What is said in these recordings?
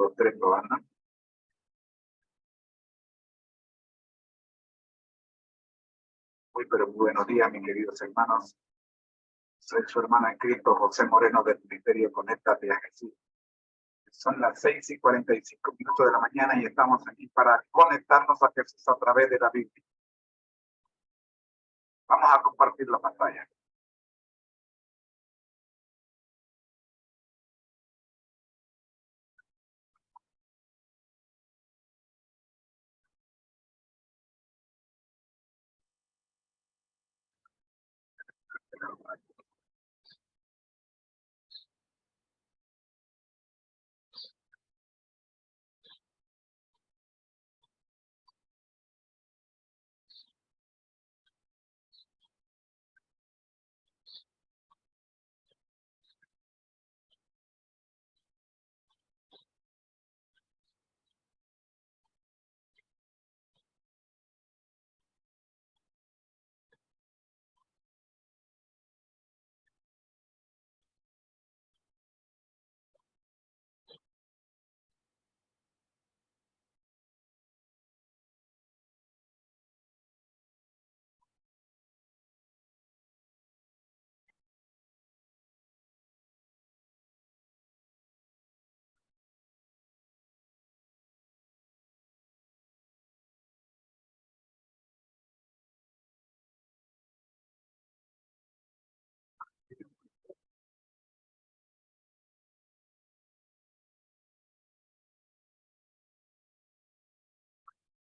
2, 3, probando. Muy buenos días, mis queridos hermanos. Soy su hermano en Cristo, José Moreno, del Ministerio Conéctate a Jesús. Son las 6:45 de la mañana y estamos aquí para conectarnos a Jesús a través de la Biblia. Vamos a compartir la pantalla.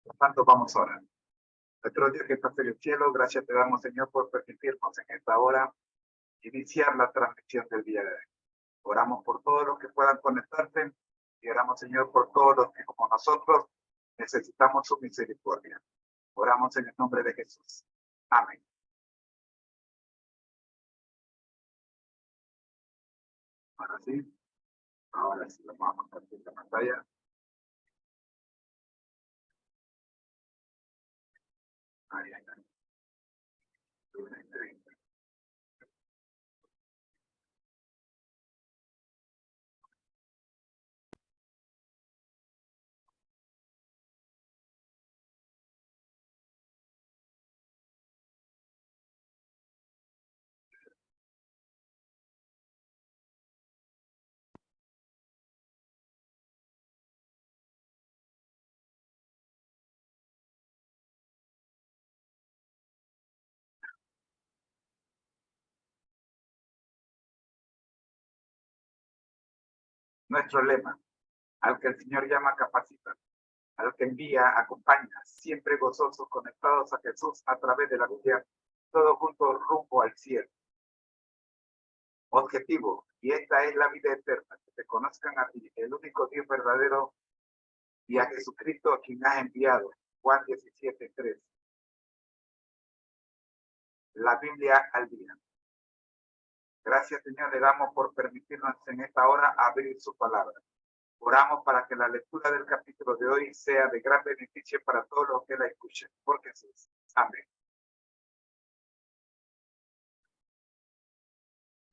Por tanto, vamos a orar. Nuestro Dios que estás en el cielo, gracias te damos, Señor, por permitirnos en esta hora iniciar la transmisión del día de hoy. Oramos por todos los que puedan conectarse y oramos, Señor, por todos los que, como nosotros, necesitamos su misericordia. Oramos en el nombre de Jesús. Amén. Ahora sí, vamos a compartir la pantalla. Ahí. Nuestro lema: al que el Señor llama, capacita; al que envía, acompaña. Siempre gozosos, conectados a Jesús a través de la Biblia, todos juntos rumbo al cielo. Objetivo: y esta es la vida eterna, que te conozcan a ti, el único Dios verdadero, y a Jesucristo, a quien has enviado. Juan 17:3. La Biblia al día. Gracias, Señor, le damos por permitirnos en esta hora abrir su palabra. Oramos para que la lectura del capítulo de hoy sea de gran beneficio para todos los que la escuchen. Por Jesús. Amén.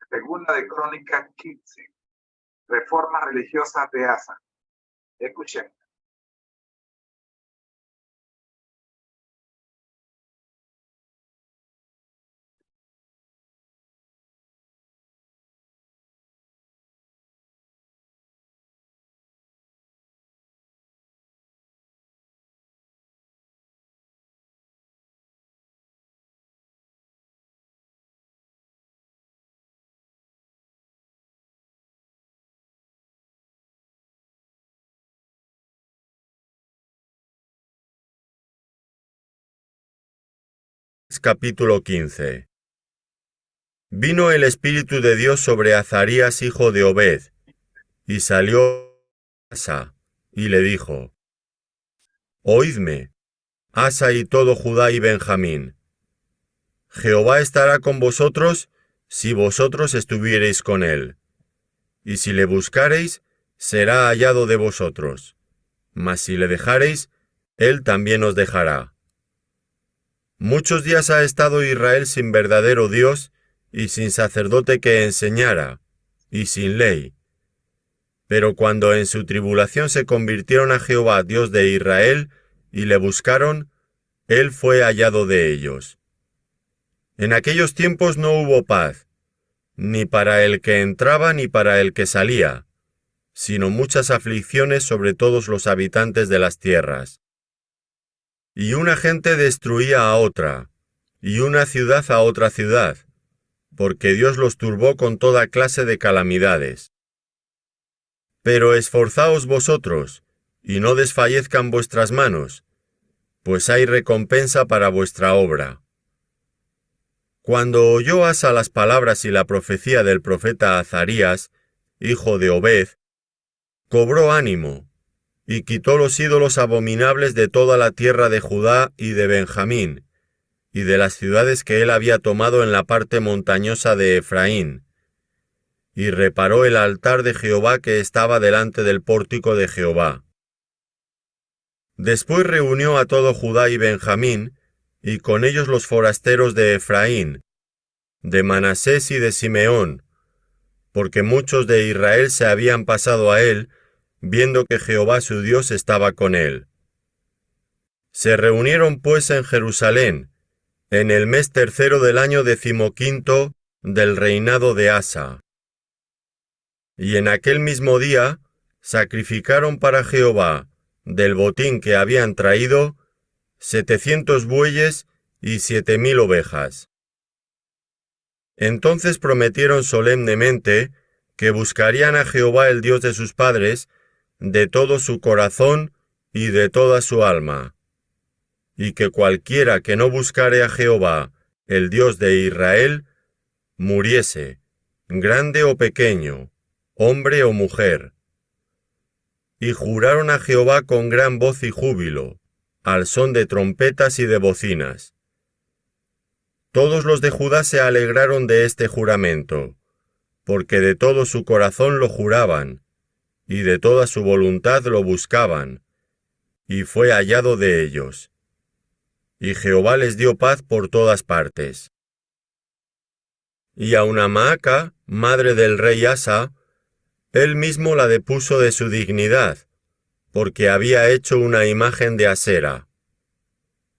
Segunda de Crónicas 15. Reforma religiosa de Asa. Escuchen. Capítulo 15. Vino el Espíritu de Dios sobre Azarías, hijo de Obed, y salió Asa, y le dijo: Oídme, Asa y todo Judá y Benjamín. Jehová estará con vosotros si vosotros estuviereis con él, y si le buscareis, será hallado de vosotros, mas si le dejareis, él también os dejará. Muchos días ha estado Israel sin verdadero Dios y sin sacerdote que enseñara, y sin ley. Pero cuando en su tribulación se convirtieron a Jehová, Dios de Israel, y le buscaron, él fue hallado de ellos. En aquellos tiempos no hubo paz, ni para el que entraba ni para el que salía, sino muchas aflicciones sobre todos los habitantes de las tierras. Y una gente destruía a otra, y una ciudad a otra ciudad, porque Dios los turbó con toda clase de calamidades. Pero esforzaos vosotros, y no desfallezcan vuestras manos, pues hay recompensa para vuestra obra. Cuando oyó Asa las palabras y la profecía del profeta Azarías, hijo de Obed, cobró ánimo, y quitó los ídolos abominables de toda la tierra de Judá y de Benjamín, y de las ciudades que él había tomado en la parte montañosa de Efraín, y reparó el altar de Jehová que estaba delante del pórtico de Jehová. Después reunió a todo Judá y Benjamín, y con ellos los forasteros de Efraín, de Manasés y de Simeón, porque muchos de Israel se habían pasado a él, viendo que Jehová su Dios estaba con él. Se reunieron pues en Jerusalén, en el mes tercero del año 15 del reinado de Asa. Y en aquel mismo día sacrificaron para Jehová, del botín que habían traído, 700 bueyes y 7000 ovejas. Entonces prometieron solemnemente que buscarían a Jehová el Dios de sus padres de todo su corazón y de toda su alma, y que cualquiera que no buscare a Jehová, el Dios de Israel, muriese, grande o pequeño, hombre o mujer. Y juraron a Jehová con gran voz y júbilo, al son de trompetas y de bocinas. Todos los de Judá se alegraron de este juramento, porque de todo su corazón lo juraban, y de toda su voluntad lo buscaban, y fue hallado de ellos. Y Jehová les dio paz por todas partes. Y aun a Maaca, madre del rey Asa, él mismo la depuso de su dignidad, porque había hecho una imagen de Asera.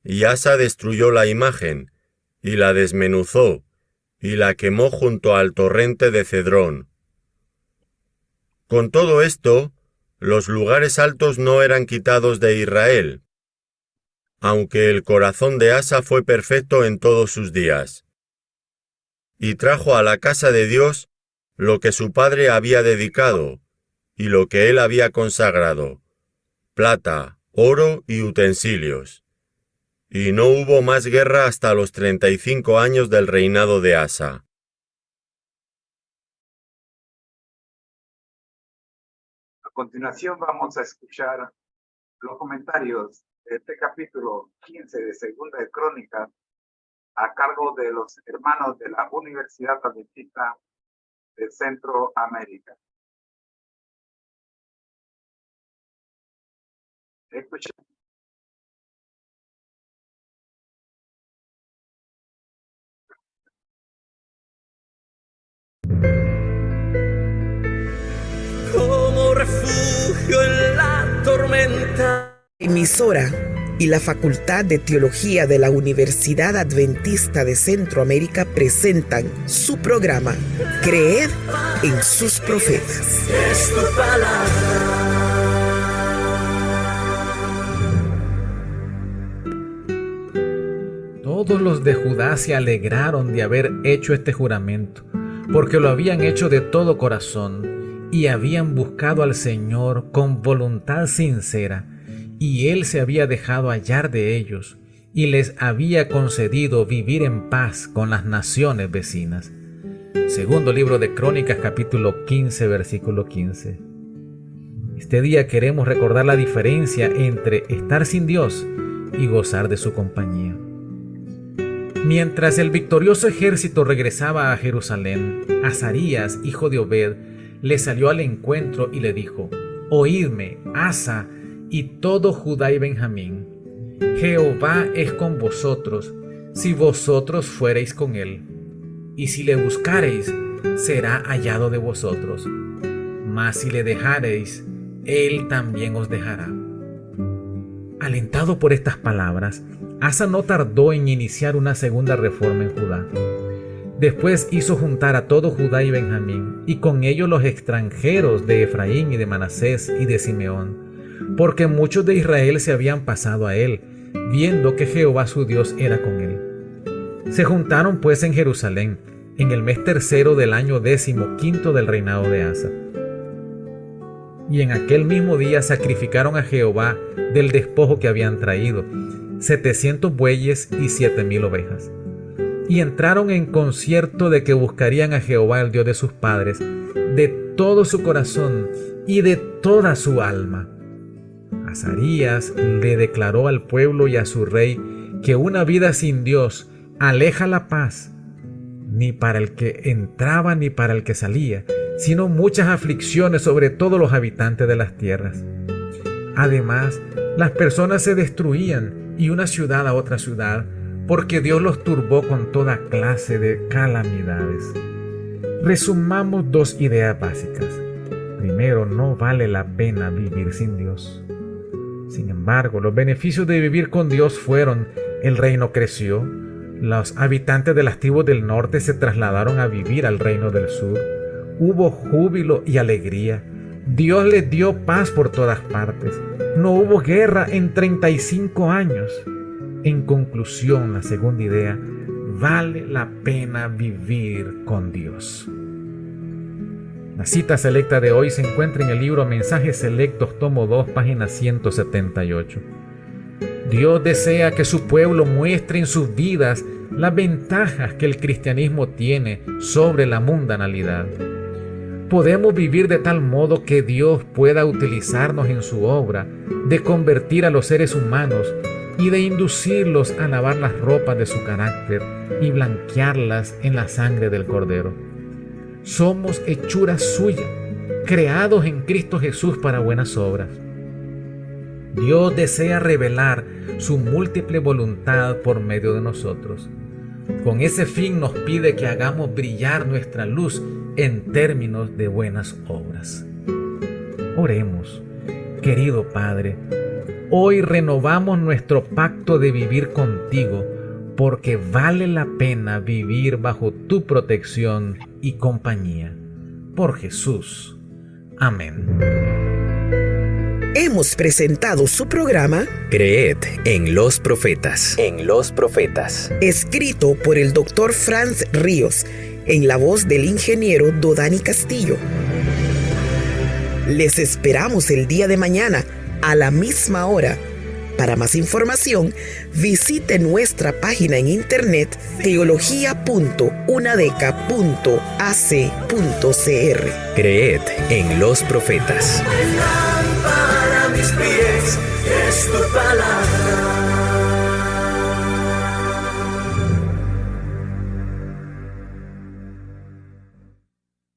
Y Asa destruyó la imagen, y la desmenuzó, y la quemó junto al torrente de Cedrón. Con todo esto, los lugares altos no eran quitados de Israel, aunque el corazón de Asa fue perfecto en todos sus días. Y trajo a la casa de Dios lo que su padre había dedicado, y lo que él había consagrado, plata, oro y utensilios. Y no hubo más guerra hasta los 35 años del reinado de Asa. A continuación vamos a escuchar los comentarios de este capítulo 15 de Segunda de Crónicas a cargo de los hermanos de la Universidad Adventista de Centroamérica. Escuchen. Como refugio en la tormenta. Emisora y la Facultad de Teología de la Universidad Adventista de Centroamérica presentan su programa Creed en sus profetas. Es tu palabra. Todos los de Judá se alegraron de haber hecho este juramento, porque lo habían hecho de todo corazón y habían buscado al Señor con voluntad sincera, y Él se había dejado hallar de ellos y les había concedido vivir en paz con las naciones vecinas. Segundo libro de Crónicas, capítulo 15, versículo 15. Este día queremos recordar la diferencia entre estar sin Dios y gozar de su compañía. Mientras el victorioso ejército regresaba a Jerusalén, Azarías, hijo de Obed, le salió al encuentro y le dijo: «Oídme, Asa y todo Judá y Benjamín. Jehová es con vosotros, si vosotros fuereis con él, y si le buscareis, será hallado de vosotros. mas si le dejareis, Él también os dejará. Alentado por estas palabras, Asa no tardó en iniciar una segunda reforma en Judá. Después hizo juntar a todo Judá y Benjamín, y con ellos los extranjeros de Efraín y de Manasés y de Simeón, porque muchos de Israel se habían pasado a él, viendo que Jehová su Dios era con él. Se juntaron pues en Jerusalén, en el mes tercero del año 15º del reinado de Asa. Y en aquel mismo día sacrificaron a Jehová del despojo que habían traído, 700 bueyes y 7,000 ovejas. Y entraron en concierto de que buscarían a Jehová, el Dios de sus padres, de todo su corazón y de toda su alma. Azarías le declaró al pueblo y a su rey que una vida sin Dios aleja la paz, ni para el que entraba ni para el que salía, sino muchas aflicciones sobre todos los habitantes de las tierras. Además, las personas se destruían y una ciudad a otra ciudad, porque Dios los turbó con toda clase de calamidades. Resumamos dos ideas básicas. Primero, no vale la pena vivir sin Dios. Sin embargo, los beneficios de vivir con Dios fueron: el reino creció, los habitantes de las tribus del norte se trasladaron a vivir al reino del sur, hubo júbilo y alegría, Dios les dio paz por todas partes, no hubo guerra en 35 años. En conclusión, la segunda idea, vale la pena vivir con Dios. La cita selecta de hoy se encuentra en el libro Mensajes Selectos, tomo 2, página 178. Dios desea que su pueblo muestre en sus vidas las ventajas que el cristianismo tiene sobre la mundanalidad. Podemos vivir de tal modo que Dios pueda utilizarnos en su obra de convertir a los seres humanos y de inducirlos a lavar las ropas de su carácter y blanquearlas en la sangre del Cordero. Somos hechura suya, creados en Cristo Jesús para buenas obras. Dios desea revelar su múltiple voluntad por medio de nosotros. Con ese fin nos pide que hagamos brillar nuestra luz en términos de buenas obras. Oremos. Querido Padre, hoy renovamos nuestro pacto de vivir contigo, porque vale la pena vivir bajo tu protección y compañía. Por Jesús. Amén. Hemos presentado su programa Creed en los profetas. En los profetas. escrito por el Dr. Franz Ríos, en la voz del ingeniero Dodani Castillo. Les esperamos el día de mañana a la misma hora. Para más información, visite nuestra página en internet teología.unadeca.ac.cr. Creed en los profetas. Lámpara a mis pies es tu palabra.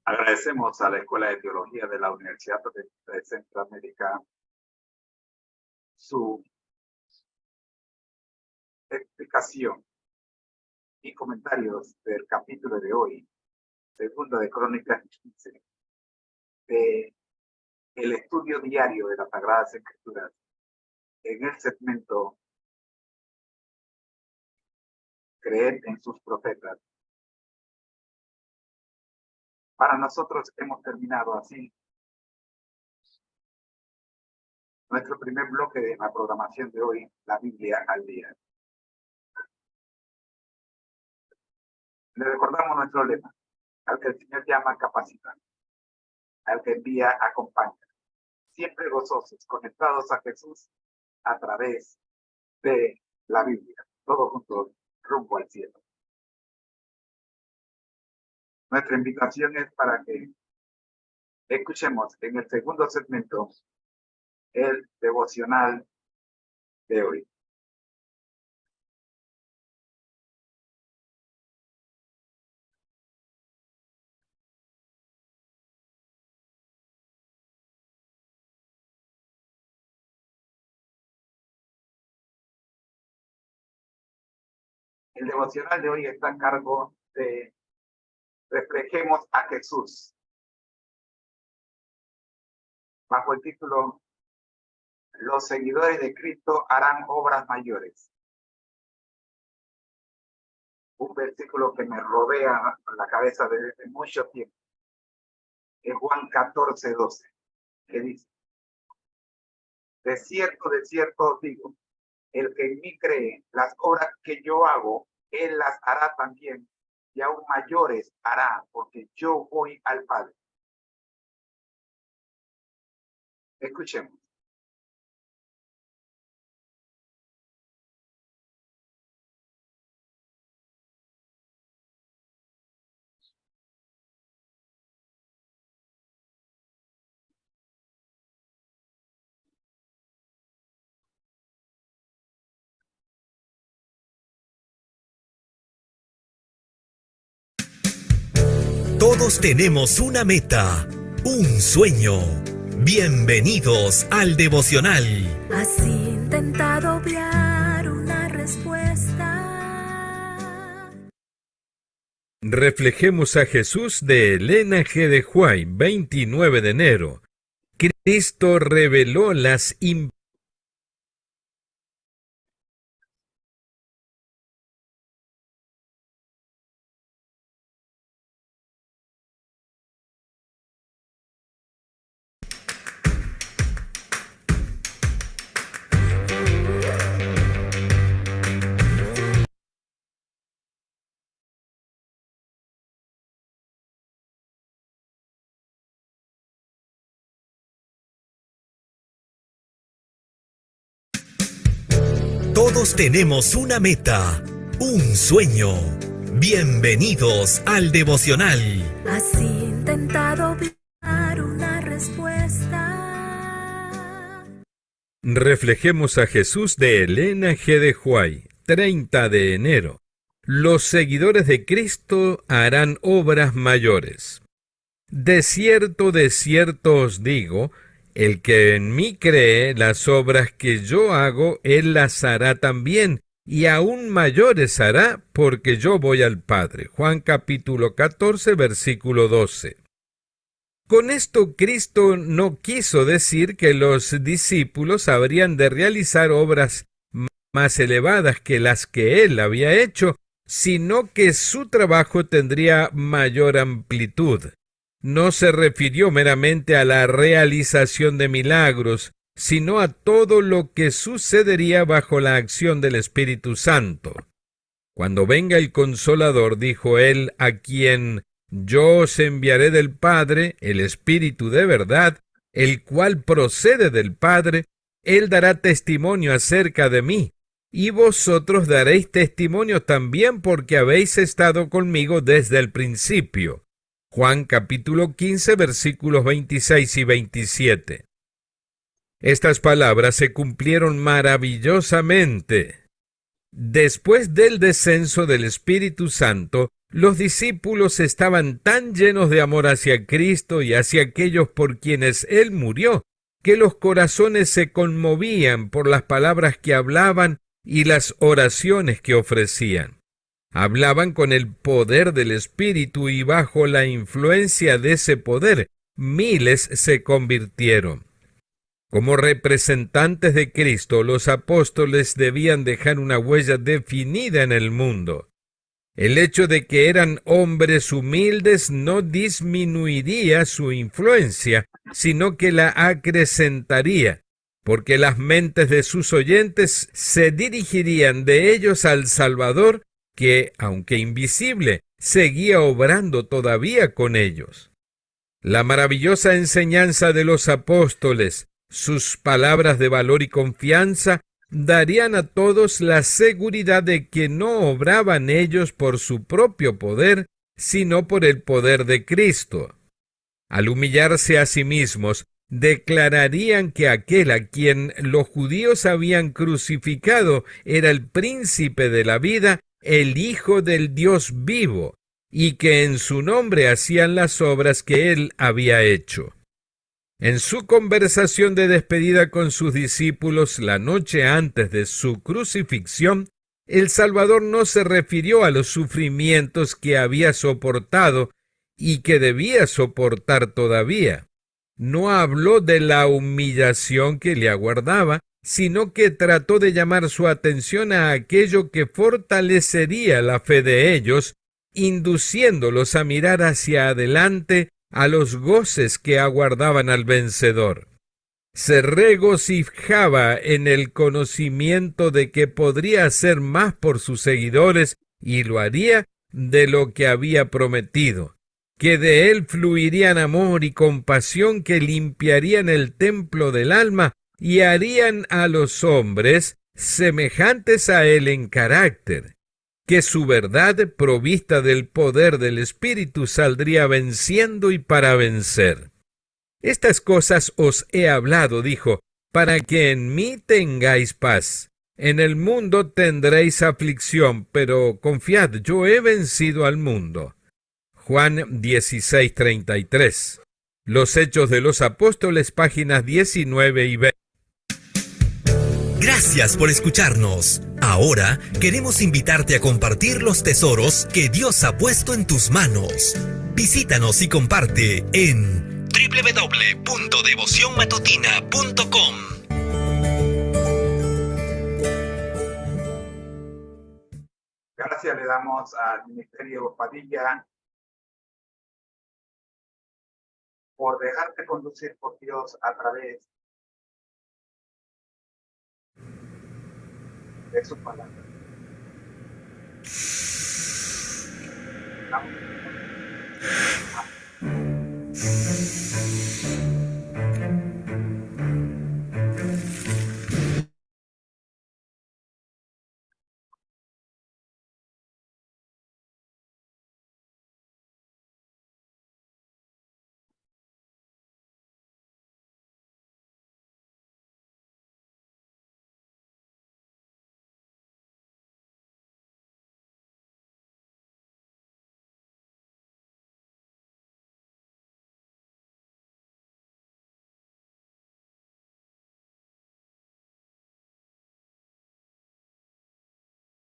Agradecemos a la Escuela de Teología de la Universidad de Centroamérica su explicación y comentarios del capítulo de hoy, segundo de Crónicas 15, de el estudio diario de las Sagradas Escrituras en el segmento Creer en sus profetas. Para nosotros hemos terminado así nuestro primer bloque de la programación de hoy, la Biblia al día. Le recordamos nuestro lema: al que el Señor llama, capacita; al que envía, acompaña. Siempre gozosos, conectados a Jesús a través de la Biblia, todos juntos rumbo al cielo. Nuestra invitación es para que escuchemos en el segundo segmento el devocional de hoy. El devocional de hoy está a cargo de Reflejemos a Jesús. bajo el título Los seguidores de Cristo harán obras mayores. Un versículo que me rodea la cabeza desde mucho tiempo. Es Juan 14:12, que dice: de cierto os digo, el que en mí cree, las obras que yo hago, él las hará también, y aún mayores hará, porque yo voy al Padre. Escuchemos. Todos tenemos una meta, un sueño. Bienvenidos al devocional. Has intentado obviar una respuesta. Reflejemos a Jesús de Elena G. de White, 29 de enero. Cristo reveló las Todos tenemos una meta, un sueño. Bienvenidos al devocional. Has intentado obviar una respuesta. Reflejemos a Jesús de Elena G. de White, 30 de enero. Los seguidores de Cristo harán obras mayores. De cierto os digo, el que en mí cree, las obras que yo hago, él las hará también, y aún mayores hará, porque yo voy al Padre. Juan capítulo 14, versículo 12. Con esto Cristo no quiso decir que los discípulos habrían de realizar obras más elevadas que las que él había hecho, sino que su trabajo tendría mayor amplitud. No se refirió meramente a la realización de milagros, sino a todo lo que sucedería bajo la acción del Espíritu Santo. Cuando venga el Consolador, dijo él, a quien yo os enviaré del Padre, el Espíritu de verdad, el cual procede del Padre, él dará testimonio acerca de mí, y vosotros daréis testimonio también porque habéis estado conmigo desde el principio. Juan capítulo 15, versículos 26 y 27. Estas palabras se cumplieron maravillosamente. Después del descenso del Espíritu Santo, los discípulos estaban tan llenos de amor hacia Cristo y hacia aquellos por quienes Él murió, que los corazones se conmovían por las palabras que hablaban y las oraciones que ofrecían. Hablaban con el poder del Espíritu y bajo la influencia de ese poder, miles se convirtieron. Como representantes de Cristo, los apóstoles debían dejar una huella definida en el mundo. El hecho de que eran hombres humildes no disminuiría su influencia, sino que la acrecentaría, porque las mentes de sus oyentes se dirigirían de ellos al Salvador, que, aunque invisible, seguía obrando todavía con ellos. La maravillosa enseñanza de los apóstoles, sus palabras de valor y confianza, darían a todos la seguridad de que no obraban ellos por su propio poder, sino por el poder de Cristo. Al humillarse a sí mismos, declararían que aquel a quien los judíos habían crucificado era el príncipe de la vida, el Hijo del Dios vivo, y que en su nombre hacían las obras que él había hecho. En su conversación de despedida con sus discípulos la noche antes de su crucifixión, el Salvador no se refirió a los sufrimientos que había soportado y que debía soportar todavía. No habló de la humillación que le aguardaba, sino que trató de llamar su atención a aquello que fortalecería la fe de ellos, induciéndolos a mirar hacia adelante a los goces que aguardaban al vencedor. Se regocijaba en el conocimiento de que podría hacer más por sus seguidores y lo haría de lo que había prometido, que de él fluirían amor y compasión que limpiarían el templo del alma y harían a los hombres semejantes a él en carácter, que su verdad provista del poder del Espíritu saldría venciendo y para vencer. Estas cosas os he hablado, dijo, para que en mí tengáis paz. En el mundo tendréis aflicción, pero confiad, yo he vencido al mundo. Juan 16:33. Los Hechos de los Apóstoles, páginas 19 y 20. Gracias por escucharnos. Ahora queremos invitarte a compartir los tesoros que Dios ha puesto en tus manos. Visítanos y comparte en www.devocionmatutina.com. Gracias le damos al Ministerio Padilla por dejarte conducir por Dios a través de su palabra.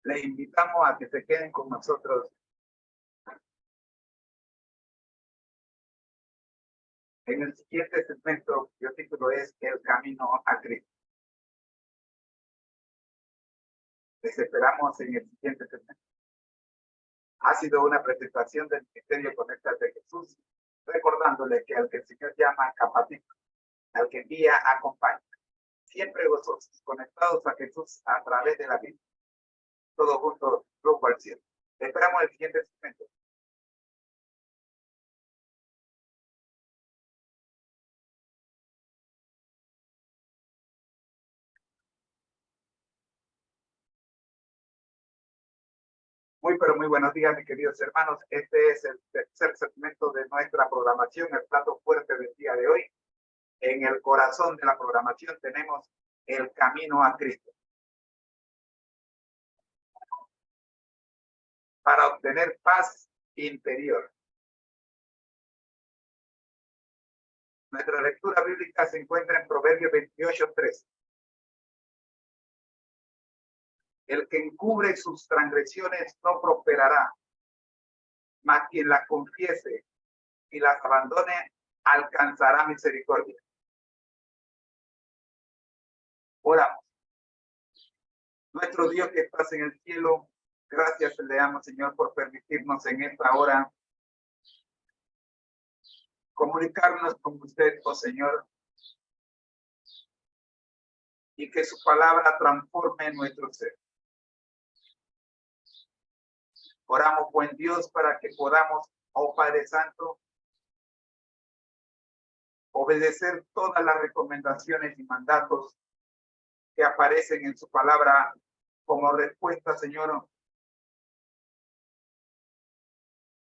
Le invitamos a que se queden con nosotros en el siguiente segmento, cuyo título es El Camino a Cristo. Les esperamos en el siguiente segmento. Ha sido una presentación del Ministerio Conéctate Jesús, recordándole que al que el Señor llama capacita, al que envía acompaña. Siempre gozosos, conectados a Jesús a través de la vida. Todos juntos rumbo al cielo. Esperamos el siguiente segmento. Muy, pero muy buenos días, mis queridos hermanos. Este es el tercer segmento de nuestra programación, el plato fuerte del día de hoy. En el corazón de la programación tenemos el camino a Cristo. Para obtener paz interior. Nuestra lectura bíblica se encuentra en Proverbios 28:3. El que encubre sus transgresiones no prosperará, mas quien las confiese y las abandone alcanzará misericordia. Oramos. Nuestro Dios que estás en el cielo, gracias le damos, Señor, por permitirnos en esta hora comunicarnos con usted, oh Señor, y que su palabra transforme nuestro ser. Oramos, buen Dios, para que podamos, oh Padre Santo, obedecer todas las recomendaciones y mandatos que aparecen en su palabra como respuesta, Señor,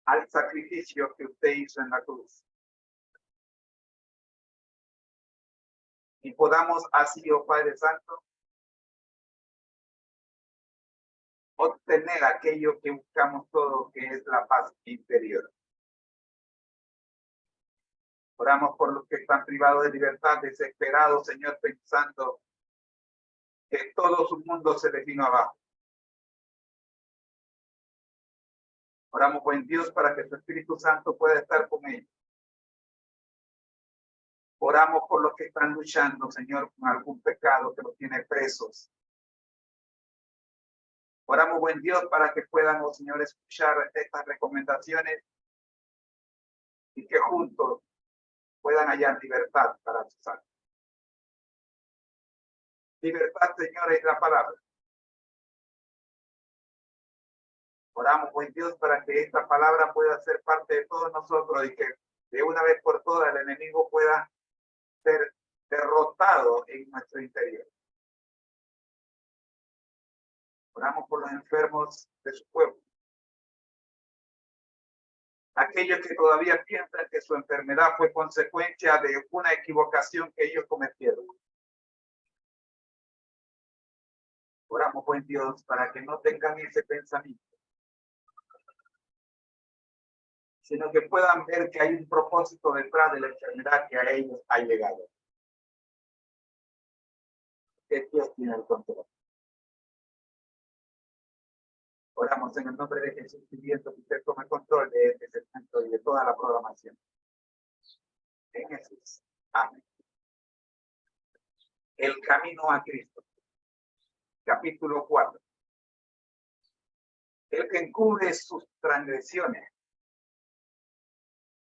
al sacrificio que usted hizo en la cruz. Y podamos así, oh Padre Santo, obtener aquello que buscamos todos, que es la paz interior. Oramos por los que están privados de libertad, desesperados, Señor, pensando que todo su mundo se les vino abajo. Oramos, buen Dios, para que su Espíritu Santo pueda estar con ellos. Oramos por los que están luchando, Señor, con algún pecado que los tiene presos. Oramos, buen Dios, para que puedan, oh Señor, escuchar estas recomendaciones y que juntos puedan hallar libertad para sus almas. Libertad, Señor, es la palabra. Oramos, buen Dios, para que esta palabra pueda ser parte de todos nosotros y que de una vez por todas el enemigo pueda ser derrotado en nuestro interior. Oramos por los enfermos de su pueblo. Aquellos que todavía piensan que su enfermedad fue consecuencia de una equivocación que ellos cometieron. Oramos, buen Dios, para que no tengan ese pensamiento, sino que puedan ver que hay un propósito detrás de la enfermedad que a ellos ha llegado. Que Dios tiene el control. Oramos en el nombre de Jesús, pidiendo que usted tome control de este segmento y de toda la programación. En Jesús. Amén. El camino a Cristo. Capítulo 4. El que encubre sus transgresiones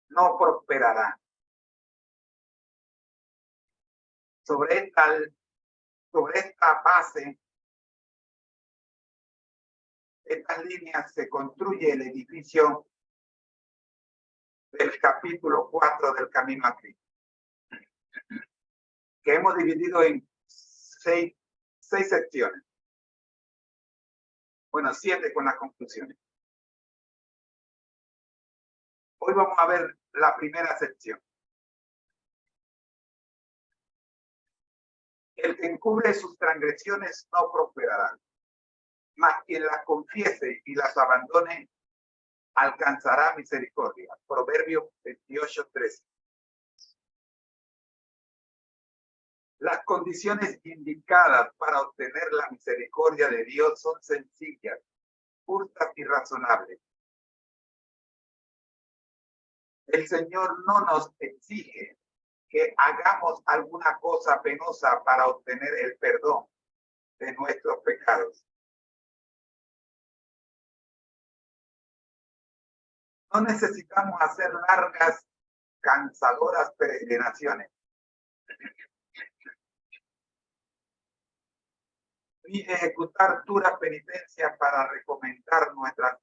no prosperará. Sobre esta base, estas líneas se construye el edificio del capítulo 4 del Camino a Cristo, que hemos dividido en seis secciones. Bueno, 7 con las conclusiones. Hoy vamos a ver la primera sección. El que encubre sus transgresiones no prosperará, mas quien las confiese y las abandone alcanzará misericordia. Proverbios 28:13. Las condiciones indicadas para obtener la misericordia de Dios son sencillas, justas y razonables. El Señor no nos exige que hagamos alguna cosa penosa para obtener el perdón de nuestros pecados. No necesitamos hacer largas, cansadoras peregrinaciones, ni ejecutar duras penitencias para recomendar nuestras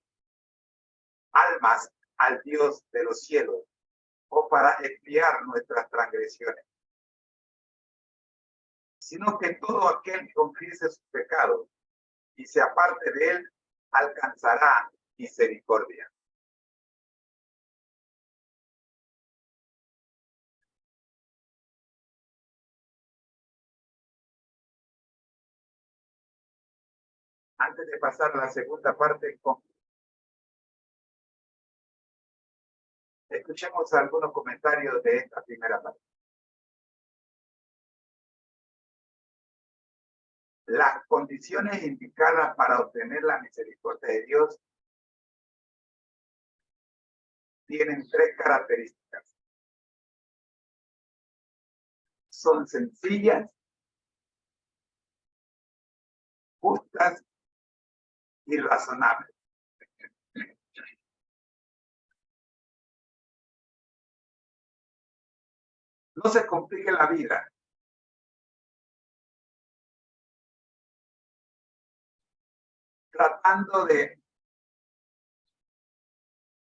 almas al Dios de los cielos o para expiar nuestras transgresiones, sino que todo aquel que confiese sus pecados y se aparte de él alcanzará misericordia. Antes de pasar a la segunda parte, escuchemos algunos comentarios de esta primera parte. Las condiciones indicadas para obtener la misericordia de Dios tienen 3 características. Son sencillas, justas y razonables. No se complique la vida. Tratando de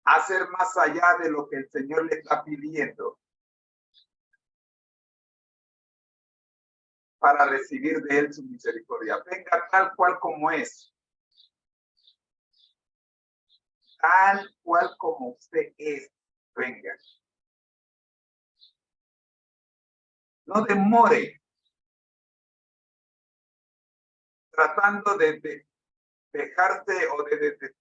hacer más allá de lo que el Señor le está pidiendo para recibir de Él su misericordia. Venga tal cual como es. Tal cual como usted es. Venga. No demore tratando de dejarse o de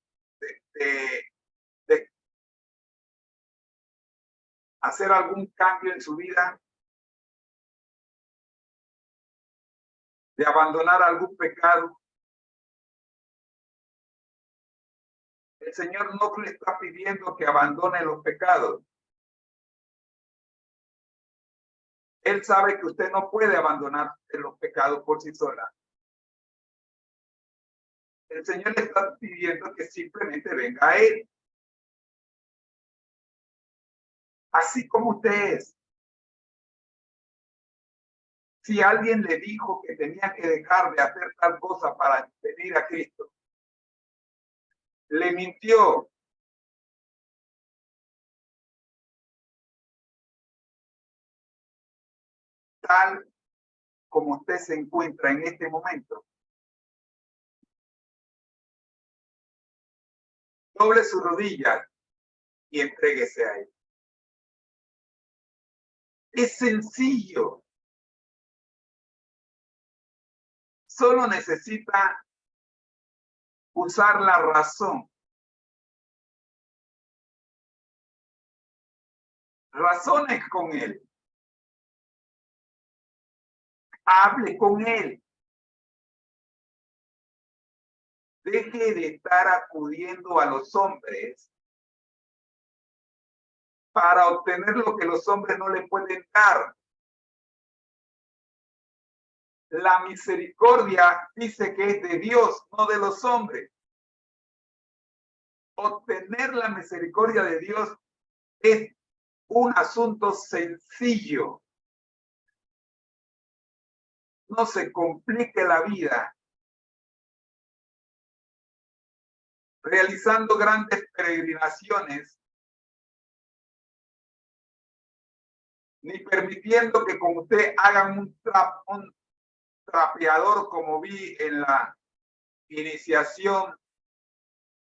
hacer algún cambio en su vida, de abandonar algún pecado. El Señor no le está pidiendo que abandone los pecados. Él sabe que usted no puede abandonar los pecados por sí sola. El Señor le está pidiendo que simplemente venga a Él. Así como usted es. Si alguien le dijo que tenía que dejar de hacer tal cosa para venir a Cristo, le mintió. Tal como usted se encuentra en este momento. Doble su rodilla y entréguese a Él. Es sencillo. Solo necesita usar la razón. Razones con Él. Hable con Él. Deje de estar acudiendo a los hombres para obtener lo que los hombres no le pueden dar. La misericordia dice que es de Dios, no de los hombres. Obtener la misericordia de Dios es un asunto sencillo. No se complique la vida realizando grandes peregrinaciones, ni permitiendo que con usted hagan un trapeador, como vi en la iniciación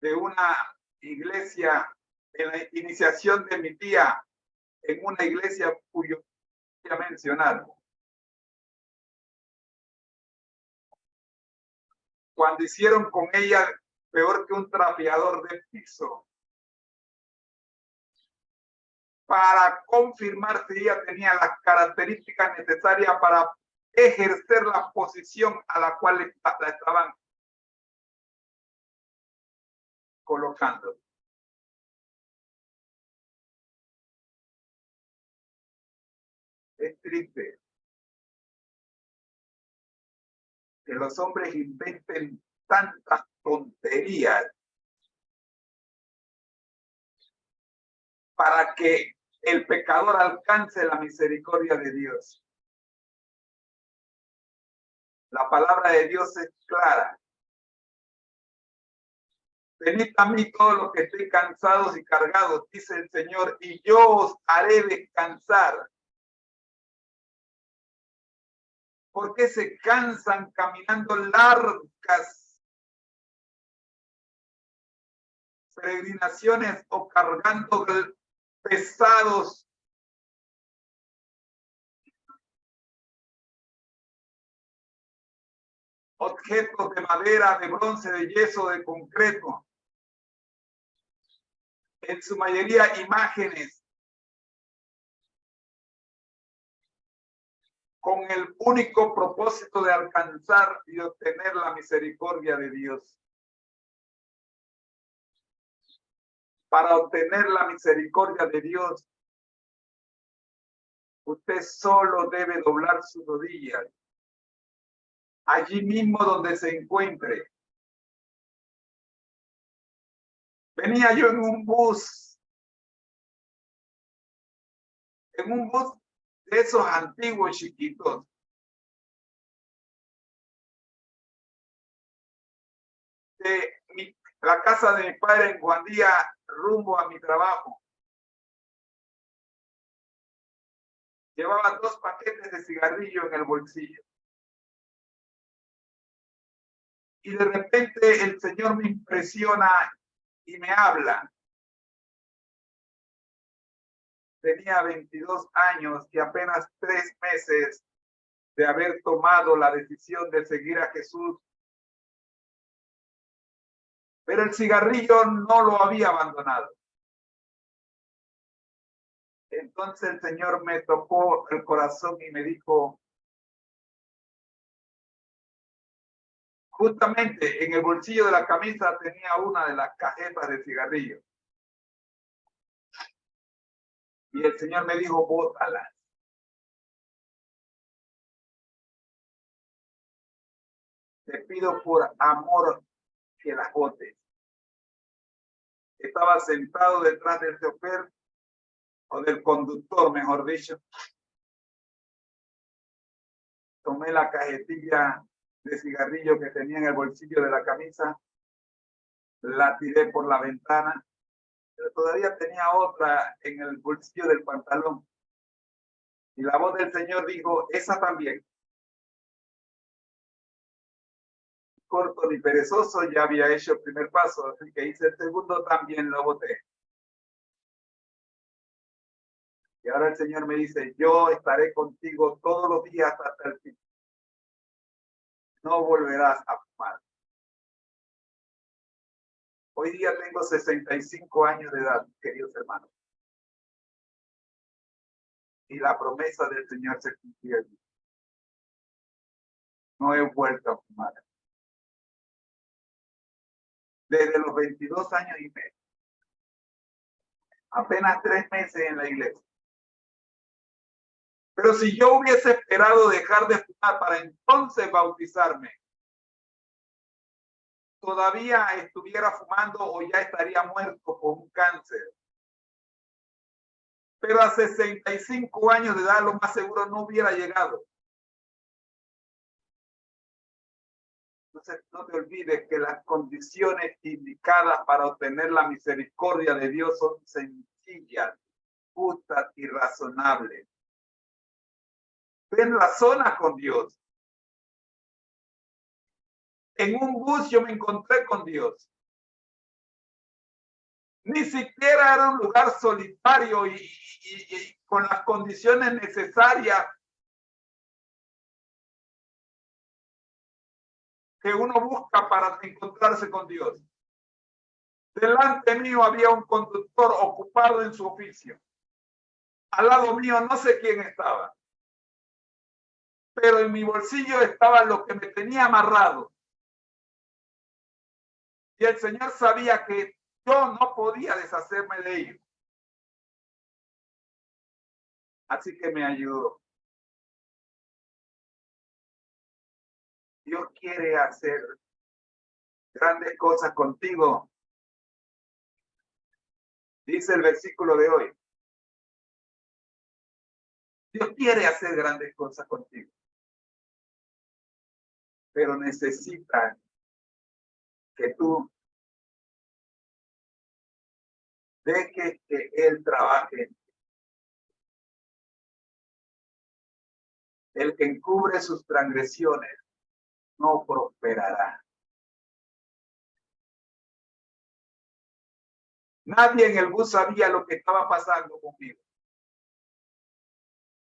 de una iglesia, en la iniciación de mi tía, en una iglesia cuyo voy a mencionar. Cuando hicieron con ella peor que un trapeador de piso, para confirmar si ella tenía las características necesarias para ejercer la posición a la cual la estaban colocando. Es triste que los hombres inventen tantas tonterías para que el pecador alcance la misericordia de Dios. La palabra de Dios es clara. Venid a mí todos los que estén cansados y cargados, dice el Señor, y yo os haré descansar. ¿Por qué se cansan caminando largas peregrinaciones o cargando pesados objetos de madera, de bronce, de yeso, de concreto? En su mayoría imágenes, con el único propósito de alcanzar y obtener la misericordia de Dios. Para obtener la misericordia de Dios, usted solo debe doblar sus rodillas, allí mismo donde se encuentre. Venía yo en un bus de esos antiguos chiquitos. De la casa de mi padre en Guandía, rumbo a mi trabajo. Llevaba 2 paquetes de cigarrillo en el bolsillo. Y de repente el Señor me impresiona y me habla. Tenía 22 años y apenas 3 meses de haber tomado la decisión de seguir a Jesús. Pero el cigarrillo no lo había abandonado. Entonces el Señor me tocó el corazón y me dijo, justamente en el bolsillo de la camisa tenía una de las cajetas de cigarrillo. Y el Señor me dijo, bótala. te pido por amor que las botes. Estaba sentado detrás del chofer o del conductor, mejor dicho. Tomé la cajetilla de cigarrillo que tenía en el bolsillo de la camisa, la tiré por la ventana, pero todavía tenía otra en el bolsillo del pantalón. Y la voz del Señor dijo, esa también. Corto ni perezoso, ya había hecho el primer paso, así que hice el segundo, también lo boté. Y ahora el Señor me dice, yo estaré contigo todos los días hasta el fin. No volverás a fumar. Hoy día tengo 65 años de edad, queridos hermanos. Y la promesa del Señor se cumplió en mí. No he vuelto a fumar. Desde los 22 años y medio. Apenas 3 meses en la iglesia. Pero si yo hubiese esperado dejar de fumar para entonces bautizarme, todavía estuviera fumando o ya estaría muerto por un cáncer. Pero a 65 años de edad lo más seguro no hubiera llegado. Entonces no te olvides que las condiciones indicadas para obtener la misericordia de Dios son sencillas, justas y razonables. Ten razonas con Dios. En un bus yo me encontré con Dios. Ni siquiera era un lugar solitario y con las condiciones necesarias que uno busca para encontrarse con Dios. Delante mío había un conductor ocupado en su oficio. Al lado mío no sé quién estaba. Pero en mi bolsillo estaba lo que me tenía amarrado. Y el Señor sabía que yo no podía deshacerme de ello. Así que me ayudó. Dios quiere hacer grandes cosas contigo. Dice el versículo de hoy. Dios quiere hacer grandes cosas contigo. Pero necesita que tú dejes que Él trabaje. El que encubre sus transgresiones no prosperará. Nadie en el bus sabía lo que estaba pasando conmigo.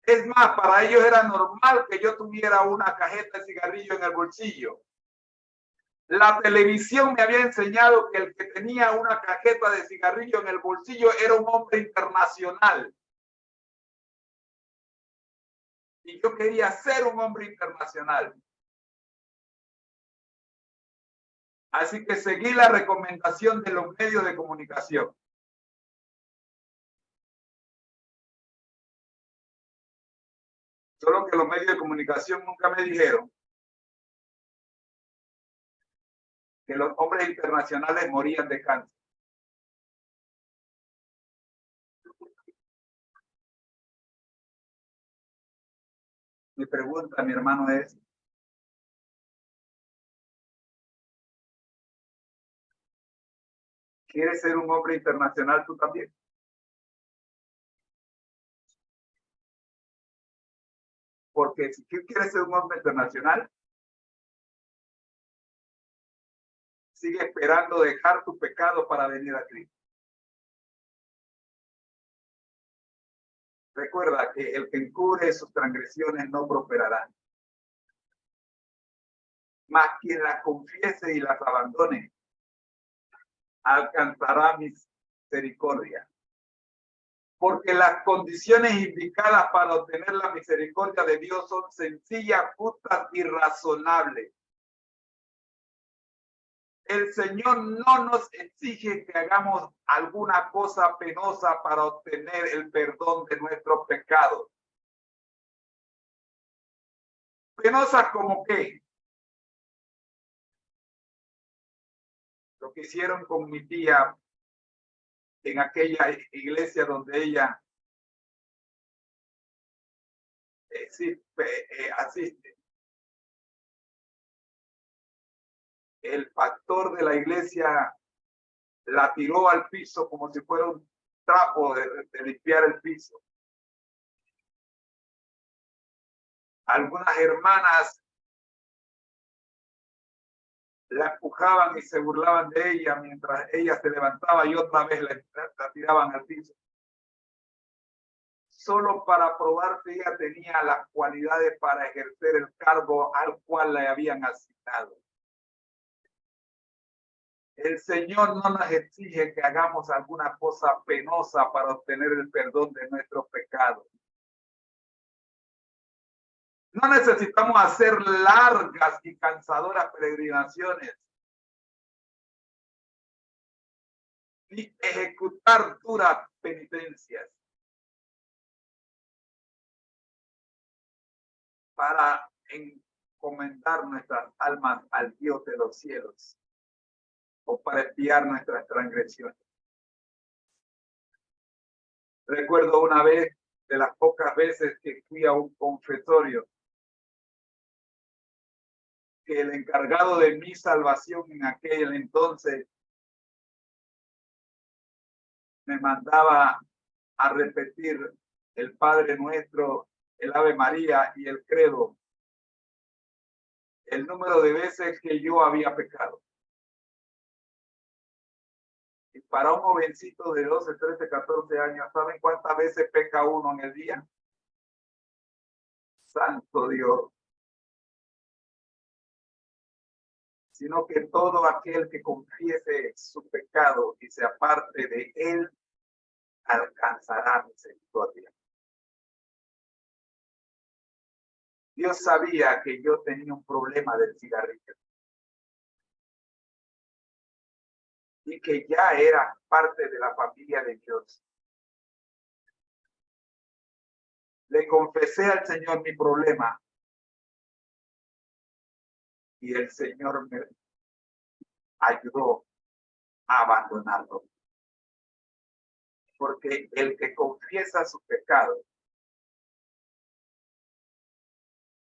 Es más, para ellos era normal que yo tuviera una cajeta de cigarrillo en el bolsillo. La televisión me había enseñado que el que tenía una cajeta de cigarrillo en el bolsillo era un hombre internacional. Y yo quería ser un hombre internacional. Así que seguí la recomendación de los medios de comunicación. Solo que los medios de comunicación nunca me dijeron que los hombres internacionales morían de cáncer. Mi pregunta, mi hermano, es: ¿quieres ser un hombre internacional tú también? Porque si tú quieres ser un hombre internacional, sigue esperando dejar tu pecado para venir a Cristo. Recuerda que el que encubre sus transgresiones no prosperará. Mas quien las confiese y las abandone, alcanzará misericordia. Porque las condiciones indicadas para obtener la misericordia de Dios son sencillas, justas y razonables. El Señor no nos exige que hagamos alguna cosa penosa para obtener el perdón de nuestros pecados. ¿Penosas como qué? Lo que hicieron con mi tía en aquella iglesia donde ella asiste. El pastor de la iglesia la tiró al piso como si fuera un trapo de limpiar el piso. Algunas hermanas la empujaban y se burlaban de ella mientras ella se levantaba y otra vez la tiraban al piso. Solo para probar que ella tenía las cualidades para ejercer el cargo al cual le habían asignado. El Señor no nos exige que hagamos alguna cosa penosa para obtener el perdón de nuestros pecados. No necesitamos hacer largas y cansadoras peregrinaciones, ni ejecutar duras penitencias para encomendar nuestras almas al Dios de los cielos o para expiar nuestras transgresiones. Recuerdo una vez, de las pocas veces que fui a un confesorio, que el encargado de mi salvación en aquel entonces me mandaba a repetir el Padre Nuestro, el Ave María y el Credo, el número de veces que yo había pecado. Y para un jovencito de 12, 13, 14 años, ¿saben cuántas veces peca uno en el día? Santo Dios. Sino que todo aquel que confiese su pecado y se aparte de él, alcanzará misericordia. Dios sabía que yo tenía un problema del cigarrillo y que ya era parte de la familia de Dios. Le confesé al Señor mi problema y el Señor me ayudó a abandonarlo. Porque el que confiesa su pecado,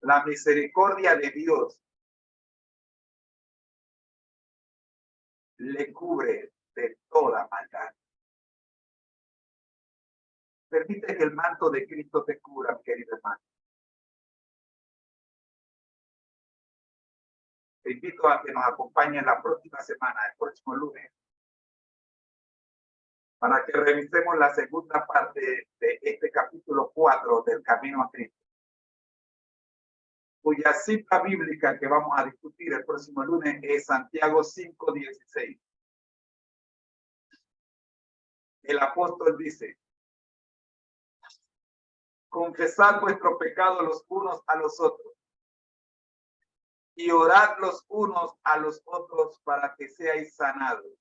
la misericordia de Dios le cubre de toda maldad. Permite que el manto de Cristo te cubra, querido hermano. Te invito a que nos acompañen la próxima semana, el próximo lunes, para que revisemos la segunda parte de este capítulo 4 del Camino a Cristo, cuya cita bíblica que vamos a discutir el próximo lunes es Santiago 5:16. El apóstol dice: confesad vuestros pecados los unos a los otros y orad los unos a los otros para que seáis sanados.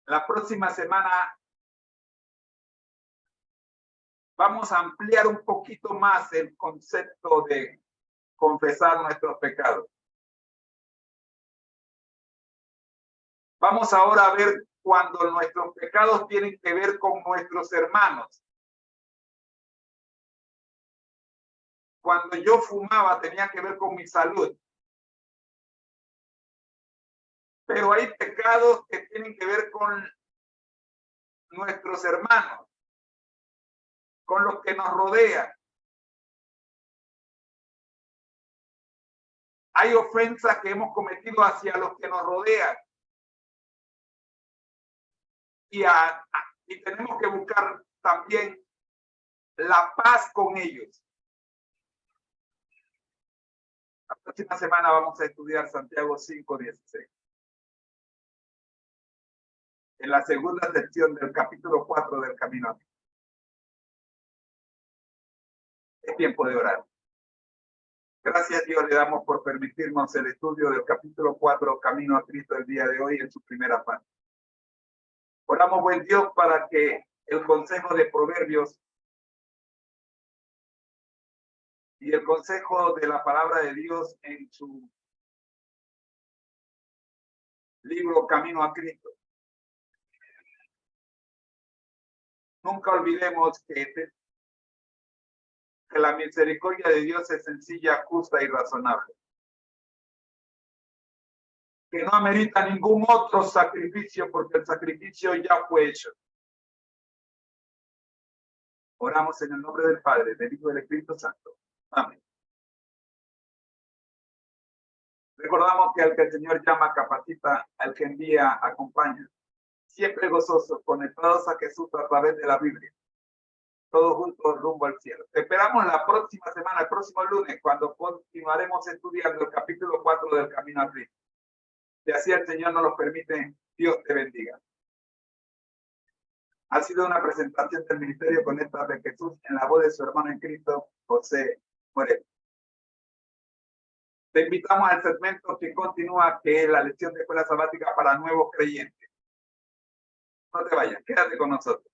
La próxima semana vamos a ampliar un poquito más el concepto de confesar nuestros pecados. Vamos ahora a ver cuando nuestros pecados tienen que ver con nuestros hermanos. Cuando yo fumaba tenía que ver con mi salud. Pero hay pecados que tienen que ver con nuestros hermanos, con los que nos rodean. Hay ofensas que hemos cometido hacia los que nos rodean. Y tenemos que buscar también la paz con ellos. La próxima semana vamos a estudiar Santiago 5:16. En la segunda sección del capítulo 4 del Camino a Cristo. Es tiempo de orar. Gracias Dios le damos por permitirnos el estudio del capítulo 4 Camino a Cristo el día de hoy en su primera parte. Oramos, buen Dios, para que el consejo de Proverbios y el consejo de la palabra de Dios en su libro Camino a Cristo. Nunca olvidemos que la misericordia de Dios es sencilla, justa y razonable. Que no amerita ningún otro sacrificio porque el sacrificio ya fue hecho. Oramos en el nombre del Padre, del Hijo y del Espíritu Santo. Amén. Recordamos que al que el Señor llama, capacita, al que envía, acompaña. Siempre gozosos, conectados a Jesús a través de la Biblia. Todos juntos rumbo al cielo. Te esperamos la próxima semana, el próximo lunes, cuando continuaremos estudiando el capítulo 4 del Camino a Cristo. Si así el Señor nos lo permite, Dios te bendiga. Ha sido una presentación del Ministerio Conecta de Jesús en la voz de su hermano en Cristo, José Moreno. Te invitamos al segmento que continúa, que es la lección de escuela sabática para nuevos creyentes. No te vayas, quédate con nosotros.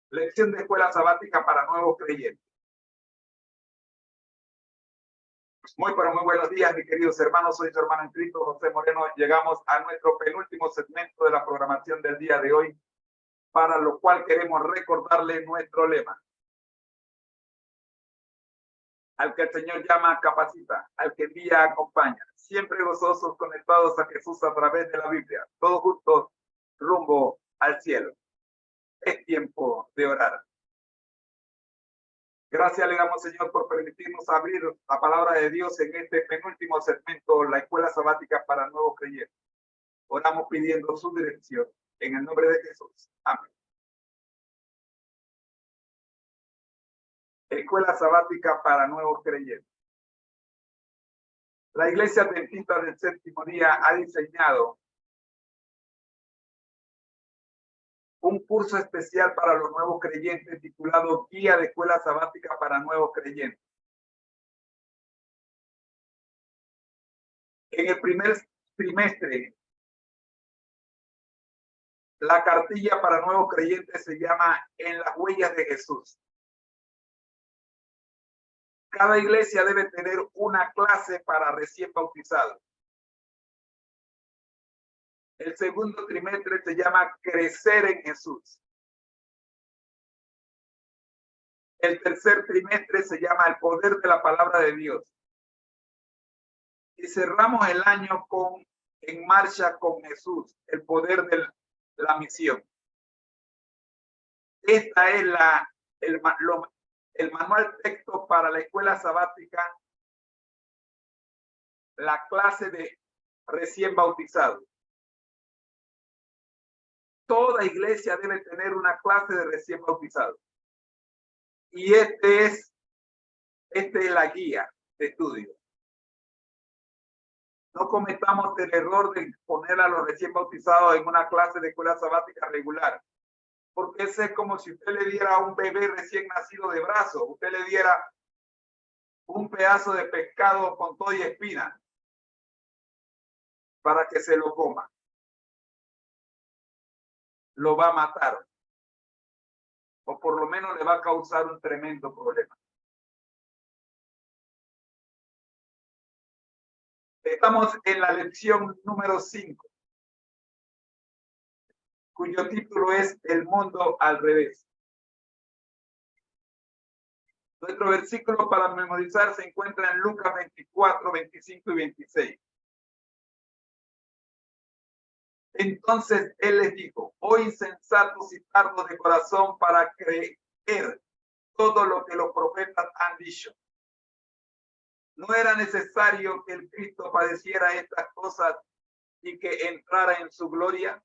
Lección de escuela sabática para nuevos creyentes. Muy buenos días, mis queridos hermanos. Soy su hermano en Cristo, José Moreno. Llegamos a nuestro penúltimo segmento de la programación del día de hoy, para lo cual queremos recordarle nuestro lema. Al que el Señor llama, capacita. Al que envía, acompaña. Siempre gozosos, conectados a Jesús a través de la Biblia. Todos juntos, rumbo al cielo. Es tiempo de orar. Gracias le damos, Señor, por permitirnos abrir la palabra de Dios en este penúltimo segmento, la escuela sabática para nuevos creyentes. Oramos pidiendo su dirección en el nombre de Jesús. Amén. Escuela sabática para nuevos creyentes. La Iglesia Adventista del Séptimo Día ha diseñado un curso especial para los nuevos creyentes titulado Guía de Escuela Sabática para Nuevos Creyentes. En el primer trimestre, la cartilla para nuevos creyentes se llama En las huellas de Jesús. Cada iglesia debe tener una clase para recién bautizados. El segundo trimestre se llama Crecer en Jesús. El tercer trimestre se llama El poder de la palabra de Dios. Y cerramos el año con En marcha con Jesús, el poder de la misión. Esta es el manual texto para la escuela sabática, la clase de recién bautizados. Toda iglesia debe tener una clase de recién bautizados. Y esta es la guía de estudio. No cometamos el error de poner a los recién bautizados en una clase de escuela sabática regular. Porque ese es como si usted le diera a un bebé recién nacido de brazos, usted le diera un pedazo de pescado con todo y espina para que se lo coma. Lo va a matar, o por lo menos le va a causar un tremendo problema. Estamos en la lección número 5, cuyo título es El mundo al revés. Nuestro versículo para memorizar se encuentra en Lucas 24, 25 y 26. Entonces él les dijo: oh insensatos y tardos de corazón para creer todo lo que los profetas han dicho. ¿No era necesario que el Cristo padeciera estas cosas y que entrara en su gloria?